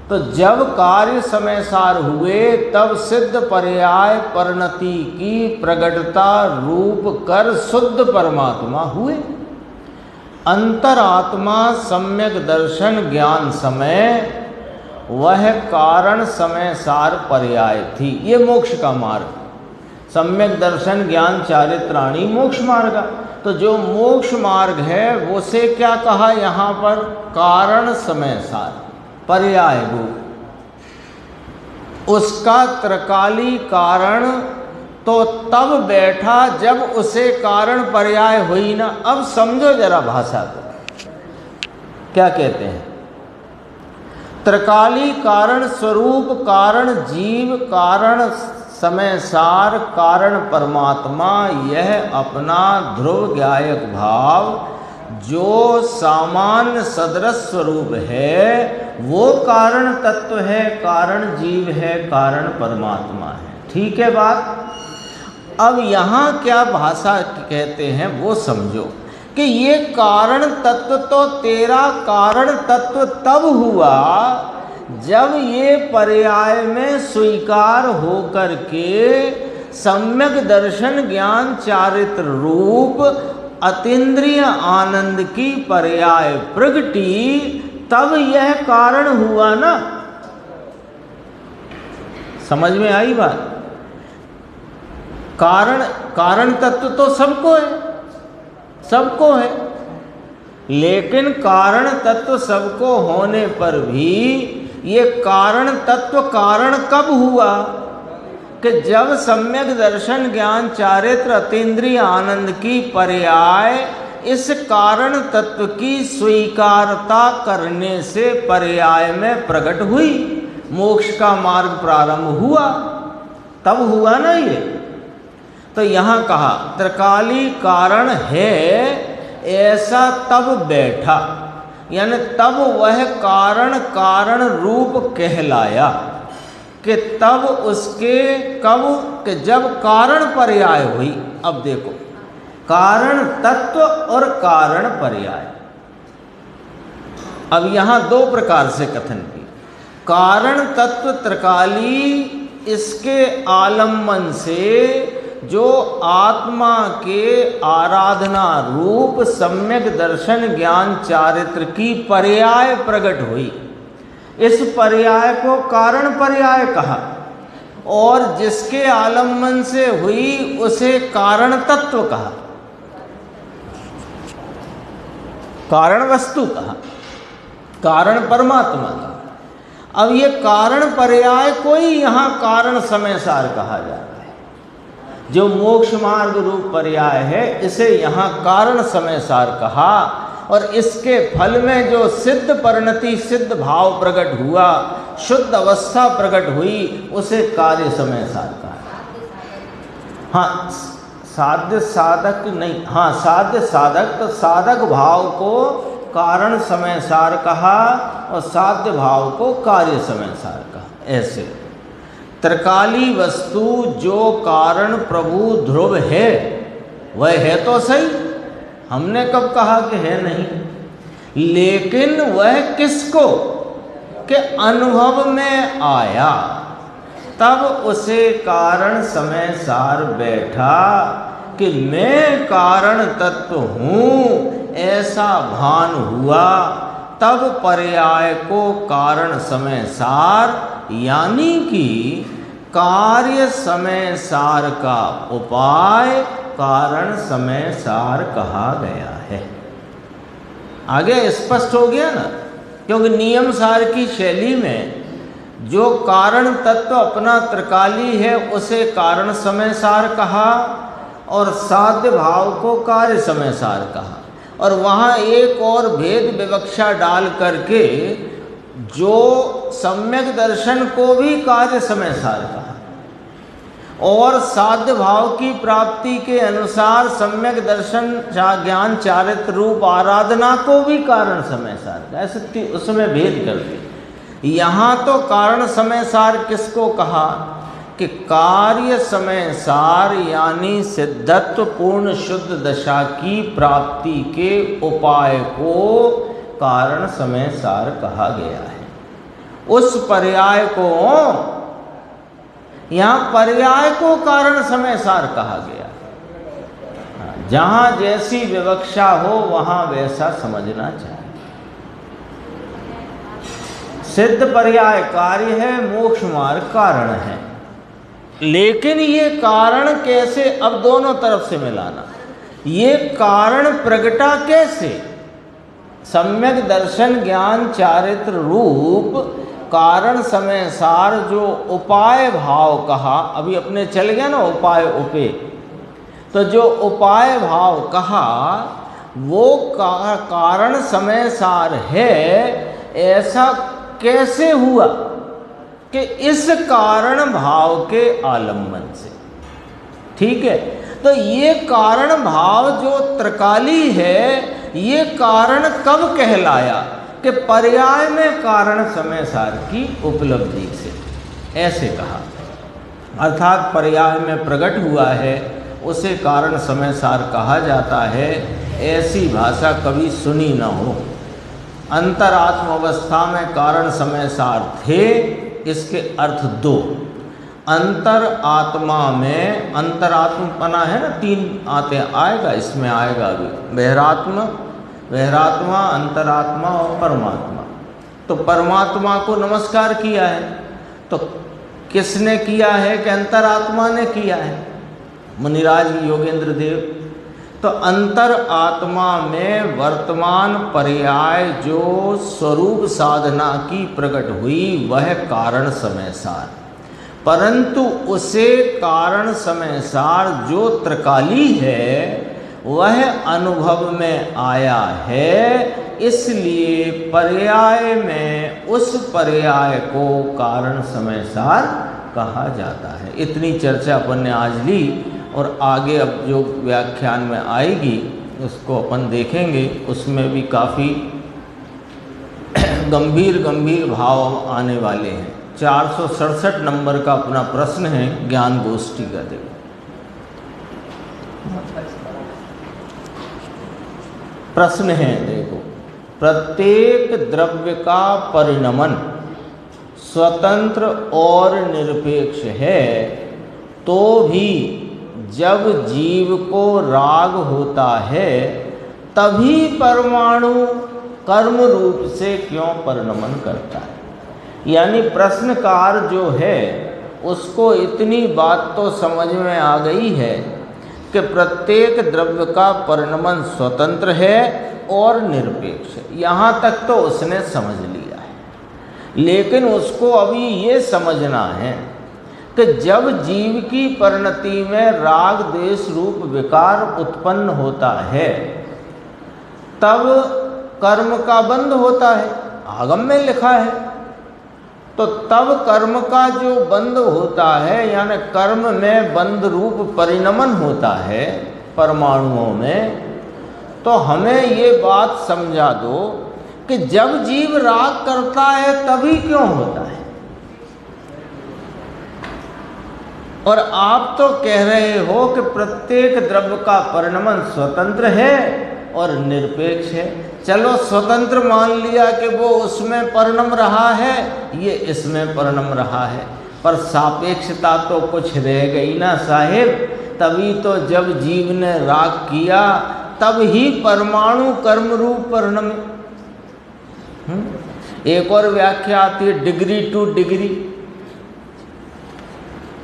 [SPEAKER 1] तो जब कार्य समय सार हुए तब सिद्ध पर्याय परिणति की प्रगटता रूप कर शुद्ध परमात्मा हुए। अंतरात्मा सम्यक दर्शन ज्ञान समय वह कारण समय सार पर्याय थी। ये मोक्ष का मार्ग, सम्यक दर्शन ज्ञान चारित्राणी मोक्ष मार्ग। तो जो मोक्ष मार्ग है उसे क्या कहा यहाँ पर? कारण समय सार पर्याय रूप। उसका त्रिकाली कारण तो तब बैठा जब उसे कारण पर्याय हुई ना। अब समझो जरा भाषा को, क्या कहते हैं? त्रिकाली कारण स्वरूप, कारण जीव, कारण समय सार, कारण परमात्मा, यह अपना ध्रुव ज्ञायक भाव जो सामान्य सदृश स्वरूप है वो कारण तत्व है, कारण जीव है, कारण परमात्मा है। ठीक है बात? अब यहाँ क्या भाषा कहते हैं वो समझो कि ये कारण तत्व तो तेरा कारण तत्व तब हुआ जब ये पर्याय में स्वीकार होकर के सम्यक दर्शन ज्ञान चारित्र रूप अतीन्द्रिय आनंद की पर्याय प्रगटी, तब यह कारण हुआ ना। समझ में आई बात? कारण तत्व तो सबको है, सबको है, लेकिन कारण तत्व सबको होने पर भी ये कारण तत्व कारण कब हुआ? कि जब सम्यक दर्शन ज्ञान चारित्र अतीन्द्रिय आनंद की पर्याय इस कारण तत्व की स्वीकारता करने से पर्याय में प्रकट हुई, मोक्ष का मार्ग प्रारंभ हुआ, तब हुआ ना ये। तो यहाँ कहा त्रिकाली कारण है, ऐसा तब बैठा, यानी तब वह कारण कारण रूप कहलाया कि तब उसके कब कि जब कारण पर्याय हुई। अब देखो, कारण तत्व और कारण पर्याय, अब यहाँ दो प्रकार से कथन किया। कारण तत्व त्रिकाली, इसके आलम्बन से जो आत्मा के आराधना रूप सम्यक दर्शन ज्ञान चारित्र की पर्याय प्रकट हुई, इस पर्याय को कारण पर्याय कहा, और जिसके आलम्बन से हुई उसे कारण तत्व कहा, कारण वस्तु कहा, कारण परमात्मा कहा। अब ये कारण पर्याय को ही यहाँ कारण समय सार कहा जा रहा है। जो मोक्ष मार्ग रूप पर्याय है इसे यहाँ कारण समय सार कहा, और इसके फल में जो सिद्ध परिणति सिद्ध भाव प्रकट हुआ, शुद्ध अवस्था प्रकट हुई, उसे कार्य समय सार कहा। हाँ, साध्य साधक नहीं, हाँ साध्य साधक, तो साधक भाव को कारण समय सार कहा और साध्य भाव को कार्य समय सार कहा। ऐसे त्रिकाली वस्तु जो कारण प्रभु ध्रुव है, वह है तो सही, हमने कब कहा कि है नहीं, लेकिन वह किसको के अनुभव में आया, तब उसे कारण समय सार बैठा कि मैं कारण तत्व हूँ, ऐसा भान हुआ। तब पर्याय को कारण समय सार यानी कि कार्य समय सार का उपाय कारण समय सार कहा गया है। आगे स्पष्ट हो गया ना, क्योंकि नियम सार की शैली में जो कारण तत्व अपना त्रिकाली है उसे कारण समय सार कहा और साध्य भाव को कार्य समय सार कहा, और वहाँ एक और भेद विवक्षा डाल करके जो सम्यक दर्शन को भी कार्य समय सार कहा और साध्य भाव की प्राप्ति के अनुसार सम्यक दर्शन ज्ञान चारित्र रूप आराधना को भी कारण समय सार कहा। ऐसे उसमें भेद कर दिया। यहाँ तो कारण समय सार किसको कहा कि कार्य समय सार यानी सिद्धत्व पूर्ण शुद्ध दशा की प्राप्ति के उपाय को कारण समय सार कहा गया है। उस पर्याय को, यहाँ पर्याय को कारण समय सार कहा गया। जहाँ जैसी विवक्षा हो वहाँ वैसा समझना चाहिए। सिद्ध पर्याय कार्य है, मोक्ष मार्ग कारण है, लेकिन ये कारण कैसे, अब दोनों तरफ से मिलाना, ये कारण प्रगटा कैसे, सम्यक दर्शन ज्ञान चारित्र रूप कारण समय सार जो उपाय भाव कहा, अभी अपने चल गया ना उपाय उपे, तो जो उपाय भाव कहा वो कारण समय सार है। ऐसा कैसे हुआ कि इस कारण भाव के आलम्बन से, ठीक है। तो ये कारण भाव जो त्रिकाली है, ये कारण कब कहलाया कि पर्याय में कारण समय सार की उपलब्धि से, ऐसे कहा। अर्थात पर्याय में प्रकट हुआ है उसे कारण समय सार कहा जाता है। ऐसी भाषा कभी सुनी न हो। अंतरात्म अवस्था में कारण समय सार थे, इसके अर्थ दो। अंतर आत्मा में अंतरात्मपना है ना, तीन आते आएगा, इसमें आएगा अभी बहिरात्मा, बहिरात्मा, अंतरात्मा और परमात्मा। तो परमात्मा को नमस्कार किया है, तो किसने किया है कि अंतरात्मा ने किया है, मुनिराज योगेंद्र देव। तो अंतर आत्मा में वर्तमान पर्याय जो स्वरूप साधना की प्रकट हुई वह कारण समय सार, परंतु उसे कारण समय सार जो त्रिकाली है वह अनुभव में आया है, इसलिए पर्याय में उस पर्याय को कारण समय सार कहा जाता है। इतनी चर्चा अपन ने आज ली और आगे अब जो व्याख्यान में आएगी उसको अपन देखेंगे, उसमें भी काफ़ी गंभीर गंभीर भाव आने वाले हैं। 467 नंबर का अपना प्रश्न है ज्ञान गोष्ठी का। देखो प्रश्न है, देखो, प्रत्येक द्रव्य का परिणमन स्वतंत्र और निरपेक्ष है, तो भी जब जीव को राग होता है तभी परमाणु कर्म रूप से क्यों परिणमन करता है। यानी प्रश्नकार जो है उसको इतनी बात तो समझ में आ गई है कि प्रत्येक द्रव्य का परिणमन स्वतंत्र है और निरपेक्ष है। यहाँ तक तो उसने समझ लिया है, लेकिन उसको अभी ये समझना है कि जब जीव की परिणति में राग द्वेष रूप विकार उत्पन्न होता है तब कर्म का बंध होता है, आगम में लिखा है। तो तब कर्म का जो बंध होता है, यानी कर्म में बंध रूप परिणमन होता है परमाणुओं में, तो हमें ये बात समझा दो कि जब जीव राग करता है तभी क्यों होता है। और आप तो कह रहे हो कि प्रत्येक द्रव्य का परिणमन स्वतंत्र है और निरपेक्ष है। चलो स्वतंत्र मान लिया कि वो उसमें परिणम रहा है, ये इसमें परिणम रहा है, पर सापेक्षता तो कुछ रह गई ना साहिब। तभी तो जब जीव ने राग किया तब ही परमाणु कर्म रूप परिणम। एक और व्याख्या आती है डिग्री टू डिग्री,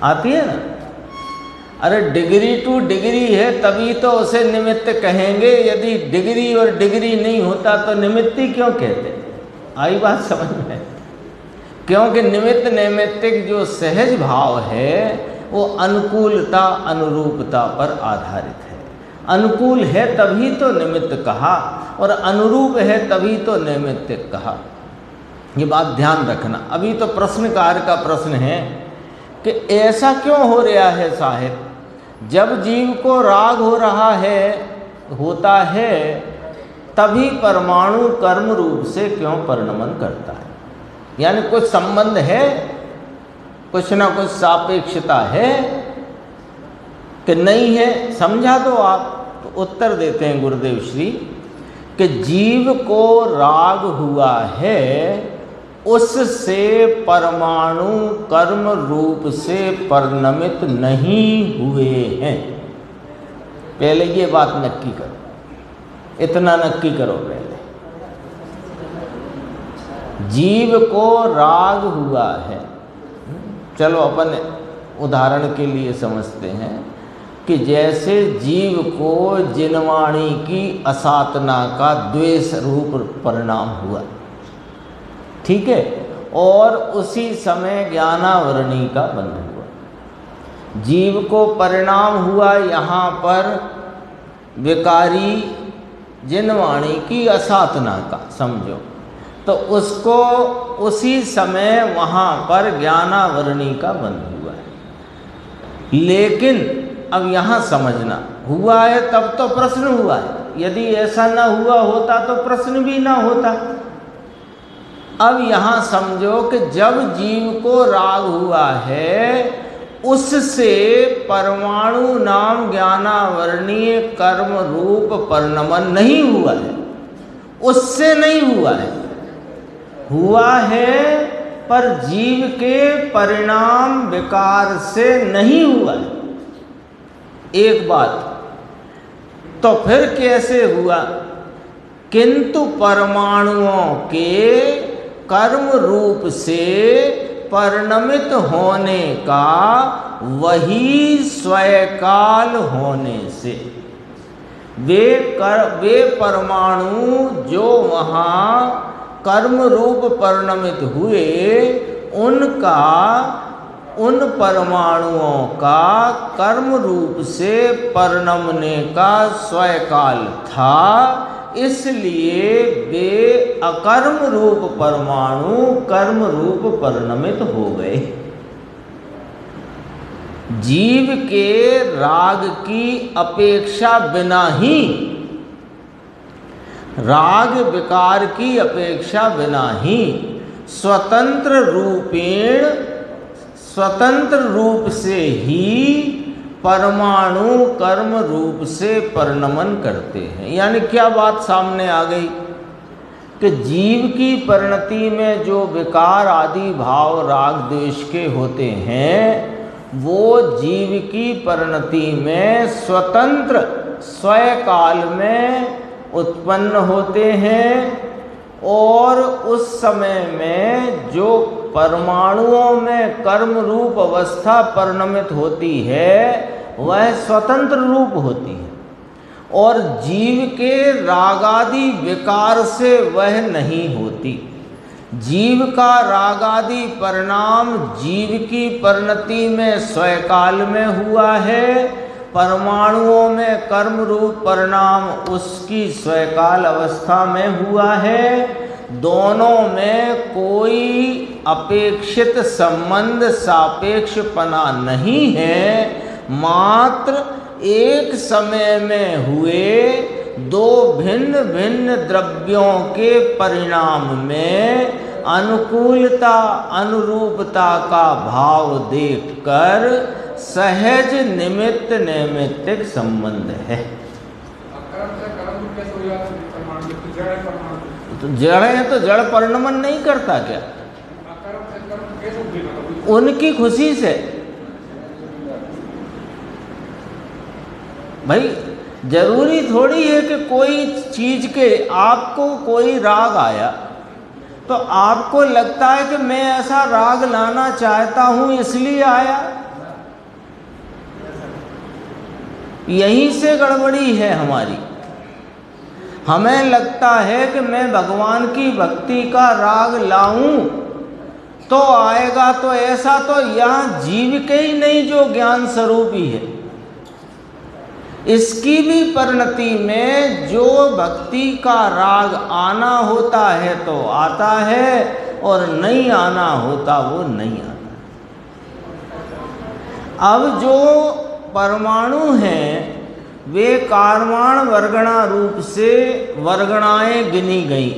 [SPEAKER 1] आती है ना। अरे डिग्री टू डिग्री है तभी तो उसे निमित्त कहेंगे, यदि डिग्री और डिग्री नहीं होता तो निमित्ती क्यों कहते। आई बात समझ में? क्योंकि निमित्त नैमित्तिक जो सहज भाव है वो अनुकूलता अनुरूपता पर आधारित है। अनुकूल है तभी तो निमित्त कहा और अनुरूप है तभी तो नैमित्तिक कहा। ये बात ध्यान रखना। अभी तो प्रश्नकार का प्रश्न है कि ऐसा क्यों हो रहा है साहिब, जब जीव को राग हो रहा है होता है तभी परमाणु कर्म रूप से क्यों परिणमन करता है। यानी कुछ संबंध है, कुछ ना कुछ सापेक्षता है कि नहीं है, समझा दो आप। तो उत्तर देते हैं गुरुदेव श्री कि जीव को राग हुआ है उससे परमाणु कर्म रूप से परिणमित नहीं हुए हैं। पहले ये बात नक्की करो, इतना नक्की करो पहले। जीव को राग हुआ है, चलो अपन उदाहरण के लिए समझते हैं कि जैसे जीव को जिनवाणी की असातना का द्वेष रूप परिणाम हुआ, ठीक है, और उसी समय ज्ञानावरणी का बंध हुआ। जीव को परिणाम हुआ यहाँ पर विकारी जिनवाणी की असातना का, समझो, तो उसको उसी समय वहाँ पर ज्ञानावरणी का बंध हुआ है। लेकिन अब यहाँ समझना, हुआ है तब तो प्रश्न हुआ है, यदि ऐसा ना हुआ होता तो प्रश्न भी ना होता। अब यहाँ समझो कि जब जीव को राग हुआ है उससे परमाणु नाम ज्ञानावरणीय कर्म रूप परिणमन नहीं हुआ है, उससे नहीं हुआ है। हुआ है पर जीव के परिणाम विकार से नहीं हुआ है। एक बात तो फिर कैसे हुआ, किंतु परमाणुओं के कर्म रूप से परिणमित होने का वही स्वयकाल होने से वे परमाणु जो वहाँ कर्म रूप परिणमित हुए उनका उन परमाणुओं का कर्म रूप से परिणमने का स्वयकाल था, इसलिए वे अकर्म रूप परमाणु कर्म रूप परिणमित हो गए। जीव के राग की अपेक्षा बिना ही राग विकार की अपेक्षा बिना ही स्वतंत्र रूप से ही परमाणु कर्म रूप से परिणमन करते हैं। यानी क्या बात सामने आ गई कि जीव की परिणति में जो विकार आदि भाव राग द्वेष के होते हैं, वो जीव की परिणति में स्वतंत्र स्वकाल में उत्पन्न होते हैं, और उस समय में जो परमाणुओं में कर्म रूप अवस्था परिणमित होती है वह स्वतंत्र रूप होती है, और जीव के रागादि विकार से वह नहीं होती। जीव का रागादि परिणाम जीव की परिणति में स्वकाल में हुआ है, परमाणुओं में कर्म रूप परिणाम उसकी स्वकाल अवस्था में हुआ है। दोनों में कोई अपेक्षित संबंध सापेक्षपना नहीं है, मात्र एक समय में हुए दो भिन्न भिन्न द्रव्यों के परिणाम में अनुकूलता अनुरूपता का भाव देखकर सहज निमित्त नैमित्तिक संबंध है। तो जड़ है तो जड़ परिणमन नहीं करता क्या? उनकी खुशी से भाई, जरूरी थोड़ी है कि कोई चीज के आपको कोई राग आया तो आपको लगता है कि मैं ऐसा राग लाना चाहता हूं इसलिए आया। यहीं से गड़बड़ी है हमारी। हमें लगता है कि मैं भगवान की भक्ति का राग लाऊं तो आएगा, तो ऐसा तो यहाँ जीव के ही नहीं जो ज्ञान स्वरूप ही है, इसकी भी परिणति में जो भक्ति का राग आना होता है तो आता है, और नहीं आना होता वो नहीं आता। अब जो परमाणु हैं वे कारवाण वर्गणा रूप से वर्गणाएं गिनी गई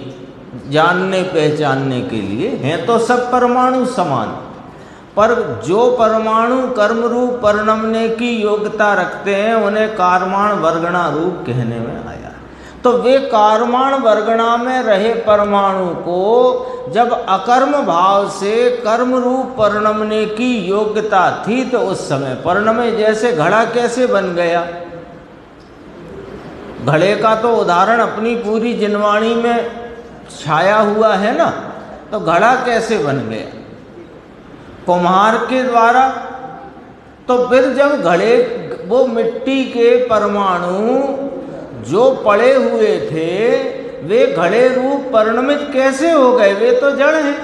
[SPEAKER 1] जानने पहचानने के लिए, हैं तो सब परमाणु समान, पर जो परमाणु कर्म रूप परिणमने की योग्यता रखते हैं उन्हें कारवाण वर्गणा रूप कहने में आया। तो वे कारवाण वर्गणा में रहे परमाणु को जब अकर्म भाव से कर्म रूप परिणमने की योग्यता थी तो उस समय परिणमे। जैसे घड़ा कैसे बन गया, घड़े का तो उदाहरण अपनी पूरी जिनवाणी में छाया हुआ है ना, तो घड़ा कैसे बन गया? कुम्हार के द्वारा। तो फिर जब घड़े वो मिट्टी के परमाणु जो पड़े हुए थे वे घड़े रूप परिणमित कैसे हो गए? वे तो जड़ हैं।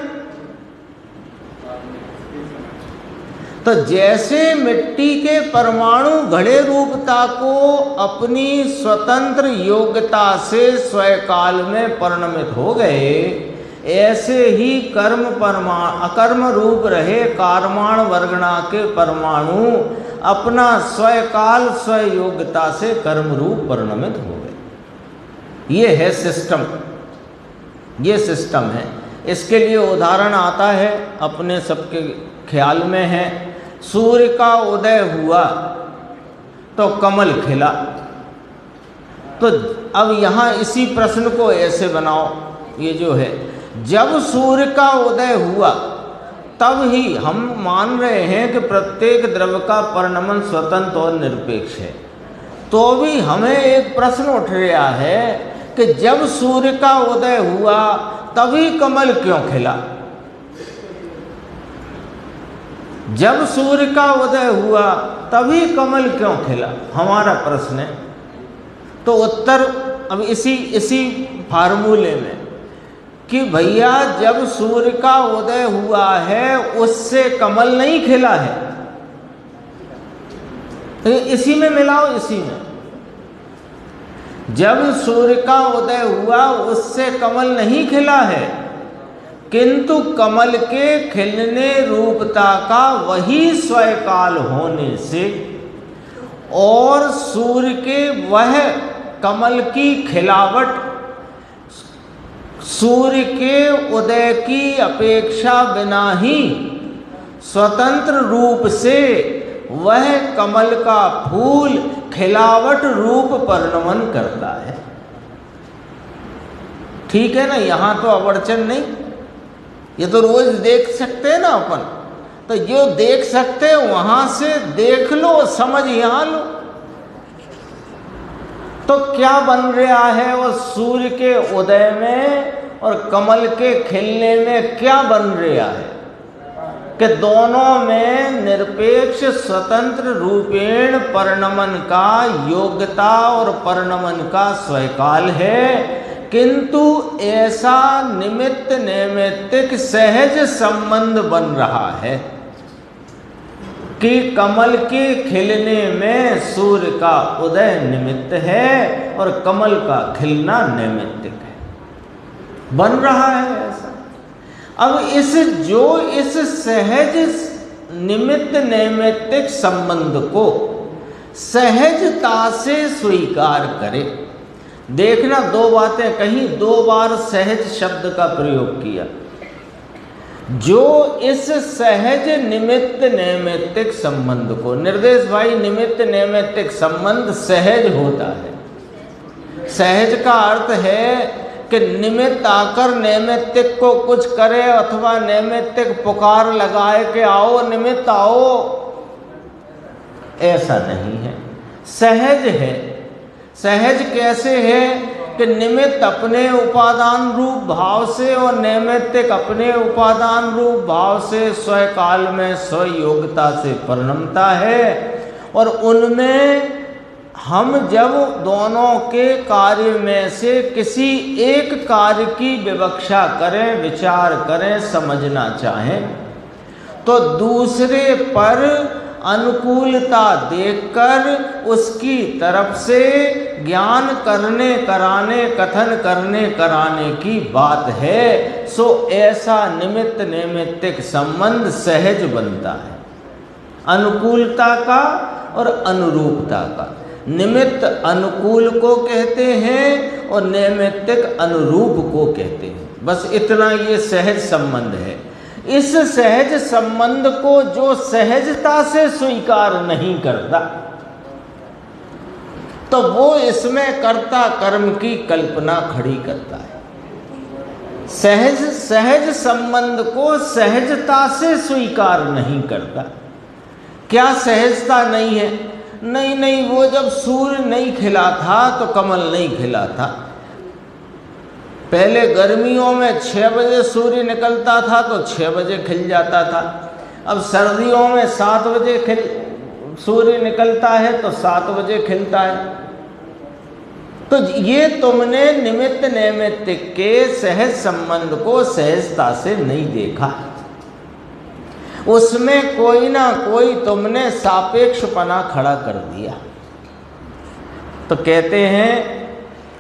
[SPEAKER 1] तो जैसे मिट्टी के परमाणु घड़े रूपता को अपनी स्वतंत्र योग्यता से स्वकाल में परिणमित हो गए, ऐसे ही अकर्म रूप रहे कारवाण वर्गणा के परमाणु अपना स्वकाल स्वयोग्यता से कर्म रूप परिणमित हो गए। ये है सिस्टम, ये सिस्टम है। इसके लिए उदाहरण आता है, अपने सबके ख्याल में है, सूर्य का उदय हुआ तो कमल खिला। तो अब यहाँ इसी प्रश्न को ऐसे बनाओ, ये जो है जब सूर्य का उदय हुआ तब ही हम मान रहे हैं कि प्रत्येक द्रव्य का परिणमन स्वतंत्र और निरपेक्ष है, तो भी हमें एक प्रश्न उठ रहा है कि जब सूर्य का उदय हुआ तभी कमल क्यों खिला? जब सूर्य का उदय हुआ तभी कमल क्यों खिला, हमारा प्रश्न है। तो उत्तर अब इसी फार्मूले में कि भैया जब सूर्य का उदय हुआ है उससे कमल नहीं खिला है, तो इसी में मिलाओ, इसी में जब सूर्य का उदय हुआ उससे कमल नहीं खिला है, किंतु कमल के खिलने रूपता का वही स्वकाल होने से और सूर्य के वह कमल की खिलावट सूर्य के उदय की अपेक्षा बिना ही स्वतंत्र रूप से वह कमल का फूल खिलावट रूप परिणमन करता है। ठीक है ना, यहां तो अवर्चन नहीं, ये तो रोज देख सकते हैं ना अपन, तो जो देख सकते हैं वहां से देख लो, समझ यहां लो। तो क्या बन रहा है वो सूर्य के उदय में और कमल के खिलने में क्या बन रहा है कि दोनों में निरपेक्ष स्वतंत्र रूपेण परिणमन का योग्यता और परिणमन का स्वकाल है, किंतु ऐसा निमित्त नैमित्तिक सहज संबंध बन रहा है कि कमल के खिलने में सूर्य का उदय निमित्त है और कमल का खिलना नैमित्तिक है, बन रहा है ऐसा। अब इस सहज निमित्त नैमित्तिक संबंध को सहजता से स्वीकार करे। देखना, दो बातें कही, दो बार सहज शब्द का प्रयोग किया। जो इस सहज निमित्त नैमित्तिक संबंध को, निर्देश भाई, निमित्त नैमित्तिक संबंध सहज होता है। सहज का अर्थ है कि निमित्त आकर नैमित्तिक को कुछ करे अथवा नैमित्तिक पुकार लगाए कि आओ निमित्त आओ, ऐसा नहीं है। सहज है। सहज कैसे है कि निमित्त अपने उपादान रूप भाव से और नैमित्तिक अपने उपादान रूप भाव से स्वकाल में स्वयोग्यता से परिणमता है, और उनमें हम जब दोनों के कार्य में से किसी एक कार्य की विवक्षा करें, विचार करें, समझना चाहें, तो दूसरे पर अनुकूलता देखकर उसकी तरफ से ज्ञान करने कराने, कथन करने कराने की बात है। सो ऐसा निमित्त नैमित्तिक संबंध सहज बनता है, अनुकूलता का और अनुरूपता का। निमित्त अनुकूल को कहते हैं और नैमित्तिक अनुरूप को कहते हैं। बस इतना ये सहज संबंध है। इस सहज संबंध को जो सहजता से स्वीकार नहीं करता, तो वो इसमें कर्ता कर्म की कल्पना खड़ी करता है। सहज संबंध को सहजता से स्वीकार नहीं करता। क्या सहजता नहीं है? नहीं, वो जब सूर्य नहीं खिला था तो कमल नहीं खिला था। पहले गर्मियों में 6 बजे सूर्य निकलता था तो 6 बजे खिल जाता था। अब सर्दियों में 7 बजे सूर्य निकलता है तो 7 बजे खिलता है। तो ये तुमने निमित्त नैमित्तिक के सहज संबंध को सहजता से नहीं देखा, उसमें कोई ना कोई तुमने सापेक्षपना खड़ा कर दिया। तो कहते हैं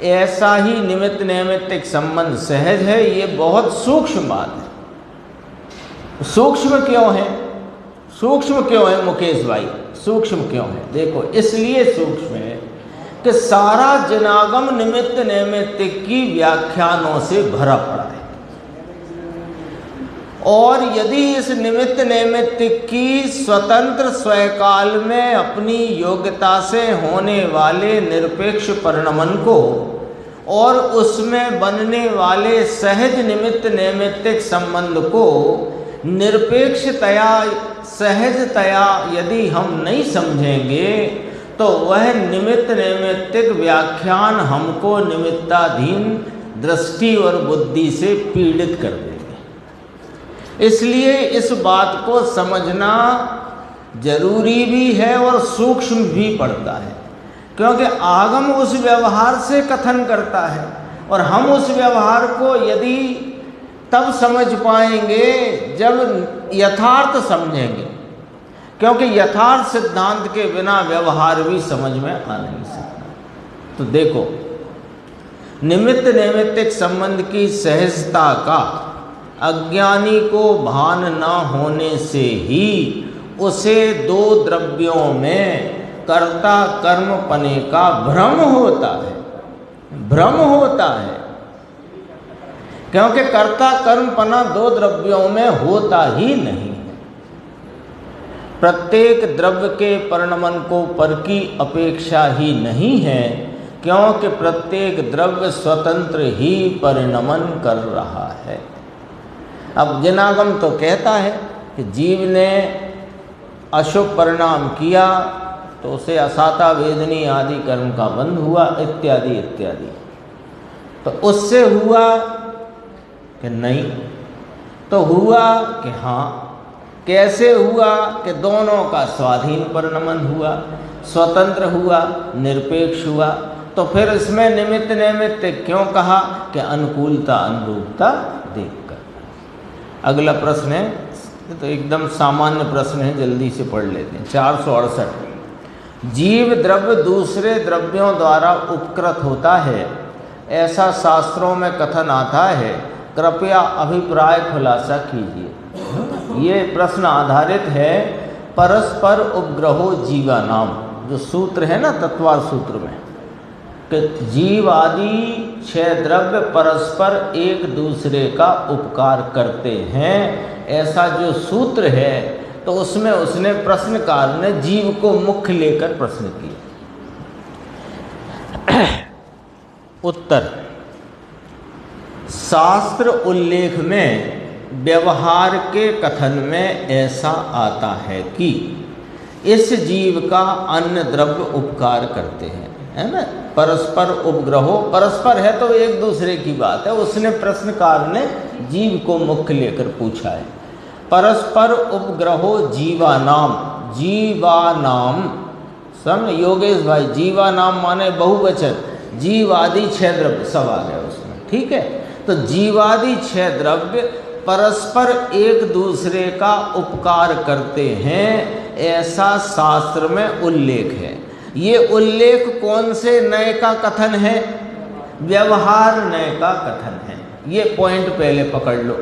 [SPEAKER 1] ऐसा ही निमित्त नैमित्तिक संबंध सहज है। ये बहुत सूक्ष्म बात है। सूक्ष्म क्यों है? सूक्ष्म क्यों है मुकेश भाई? सूक्ष्म क्यों है? देखो, इसलिए सूक्ष्म है कि सारा जनागम निमित्त नैमित्तिक की व्याख्यानों से भरा पड़ा है, और यदि इस निमित्त नैमित्तिक की स्वतंत्र स्वकाल में अपनी योग्यता से होने वाले निरपेक्ष परिणमन को और उसमें बनने वाले सहज निमित्त नैमित्तिक संबंध को निरपेक्षतया, सहजतया यदि हम नहीं समझेंगे, तो वह निमित्त नैमित्तिक व्याख्यान हमको निमित्ताधीन दृष्टि और बुद्धि से पीड़ित कर देंगे। इसलिए इस बात को समझना जरूरी भी है और सूक्ष्म भी पड़ता है, क्योंकि आगम उस व्यवहार से कथन करता है और हम उस व्यवहार को यदि तब समझ पाएंगे जब यथार्थ समझेंगे, क्योंकि यथार्थ सिद्धांत के बिना व्यवहार भी समझ में आ नहीं सकता। तो देखो, निमित्त नैमित्तिक संबंध की सहजता का अज्ञानी को भान न होने से ही उसे दो द्रव्यों में कर्ता कर्म पने का भ्रम होता है। भ्रम होता है। क्योंकि कर्ता कर्मपना दो द्रव्यों में होता ही नहीं है। प्रत्येक द्रव्य के परिणमन को पर की अपेक्षा ही नहीं है, क्योंकि प्रत्येक द्रव्य स्वतंत्र ही परिणमन कर रहा है। अब जिनागम तो कहता है कि जीव ने अशुभ परिणाम किया तो उसे असाता वेदनी आदि कर्म का बंध हुआ, इत्यादि इत्यादि। तो उससे हुआ कि नहीं, तो हुआ कि हाँ। कैसे हुआ कि दोनों का स्वाधीन परिणमन हुआ, स्वतंत्र हुआ, निरपेक्ष हुआ। तो फिर इसमें निमित्त नैमित्त क्यों कहा कि अनुकूलता अनुरूपता देखकर। अगला प्रश्न है, तो एकदम सामान्य प्रश्न है, जल्दी से पढ़ लेते हैं। 468। जीव द्रव्य दूसरे द्रव्यों द्वारा उपकृत होता है, ऐसा शास्त्रों में कथन आता है, कृपया अभिप्राय खुलासा कीजिए। ये प्रश्न आधारित है परस्पर उपग्रहो जीवानाम, जो सूत्र है ना तत्वार सूत्र में, कि जीव आदि 6 द्रव्य परस्पर एक दूसरे का उपकार करते हैं, ऐसा जो सूत्र है। तो उसमें उसने प्रश्नकार ने जीव को मुख्य लेकर प्रश्न किया। उत्तर, शास्त्र उल्लेख में व्यवहार के कथन में ऐसा आता है कि इस जीव का अन्य द्रव्य उपकार करते हैं, है ना। परस्पर उपग्रहो, परस्पर है तो एक दूसरे की बात है। उसने प्रश्नकार ने जीव को मुख्य लेकर पूछा है। परस्पर उपग्रहो जीवानाम, जीवानाम समझ योगेश भाई, जीवानाम माने बहुवचन, जीव आदि 6 द्रव्य सब आ गए उसमें, ठीक है। तो जीवादि 6 द्रव्य परस्पर एक दूसरे का उपकार करते हैं, ऐसा शास्त्र में उल्लेख है। ये उल्लेख कौन से नए का कथन है? व्यवहार नए का कथन है। ये पॉइंट पहले पकड़ लो।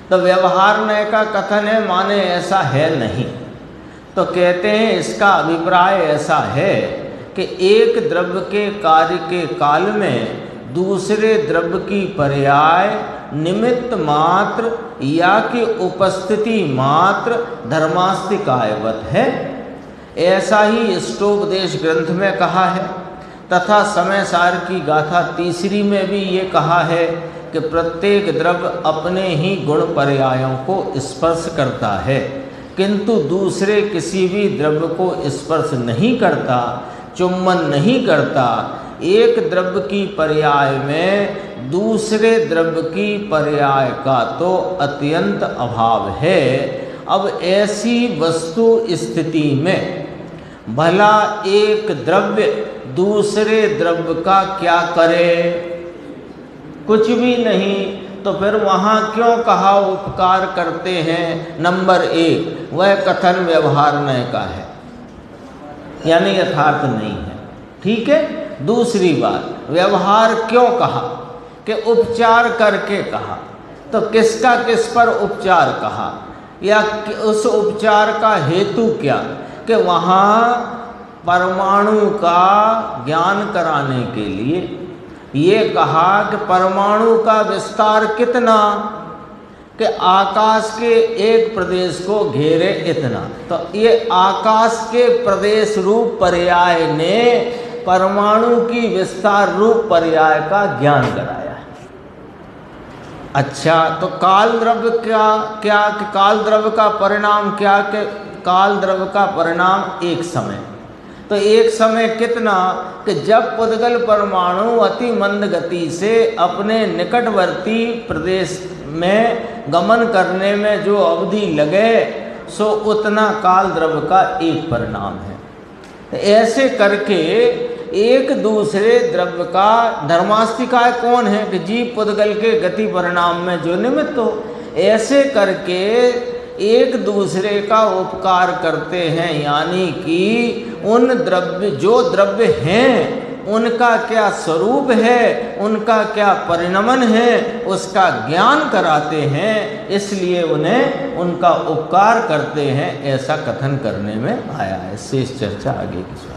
[SPEAKER 1] तो व्यवहार नए का कथन है माने ऐसा है नहीं। तो कहते हैं इसका अभिप्राय ऐसा है कि एक द्रव्य के कार्य के काल में दूसरे द्रव्य की पर्याय निमित्त मात्र या कि उपस्थिति मात्र धर्मास्तिकायवत है। ऐसा ही इष्टोपदेश ग्रंथ में कहा है, तथा समय सार की गाथा तीसरी में भी ये कहा है कि प्रत्येक द्रव्य अपने ही गुण पर्यायों को स्पर्श करता है, किंतु दूसरे किसी भी द्रव्य को स्पर्श नहीं करता, चुम्बन नहीं करता। एक द्रव्य की पर्याय में दूसरे द्रव्य की पर्याय का तो अत्यंत अभाव है। अब ऐसी वस्तु स्थिति में भला एक द्रव्य दूसरे द्रव्य का क्या करे? कुछ भी नहीं। तो फिर वहाँ क्यों कहा उपकार करते हैं? नंबर 1, वह कथन व्यवहार नय का है, यानी यथार्थ नहीं है, ठीक है। दूसरी बात, व्यवहार क्यों कहा? कि उपचार करके कहा। तो किसका किस पर उपचार कहा, या उस उपचार का हेतु क्या? कि वहाँ परमाणु का ज्ञान कराने के लिए ये कहा कि परमाणु का विस्तार कितना, कि आकाश के एक प्रदेश को घेरे इतना। तो ये आकाश के प्रदेश रूप पर्याय ने परमाणु की विस्तार रूप पर्याय का ज्ञान कराया। अच्छा, तो काल द्रव्य क्या कि काल द्रव्य का परिणाम क्या? कि काल द्रव्य का परिणाम एक समय। तो एक समय कितना? कि जब पुद्गल परमाणु अति मंद गति से अपने निकटवर्ती प्रदेश में गमन करने में जो अवधि लगे, सो उतना काल द्रव्य का एक परिणाम है। तो ऐसे करके एक दूसरे द्रव्य का धर्मास्तिकाय कौन है? कि जीव पुद्गल के गति परिणाम में जो निमित्त हो। ऐसे करके एक दूसरे का उपकार करते हैं, यानी कि उन द्रव्य जो द्रव्य हैं उनका क्या स्वरूप है, उनका क्या परिणमन है, उसका ज्ञान कराते हैं। इसलिए उन्हें उनका उपकार करते हैं, ऐसा कथन करने में आया है। शेष चर्चा आगे की।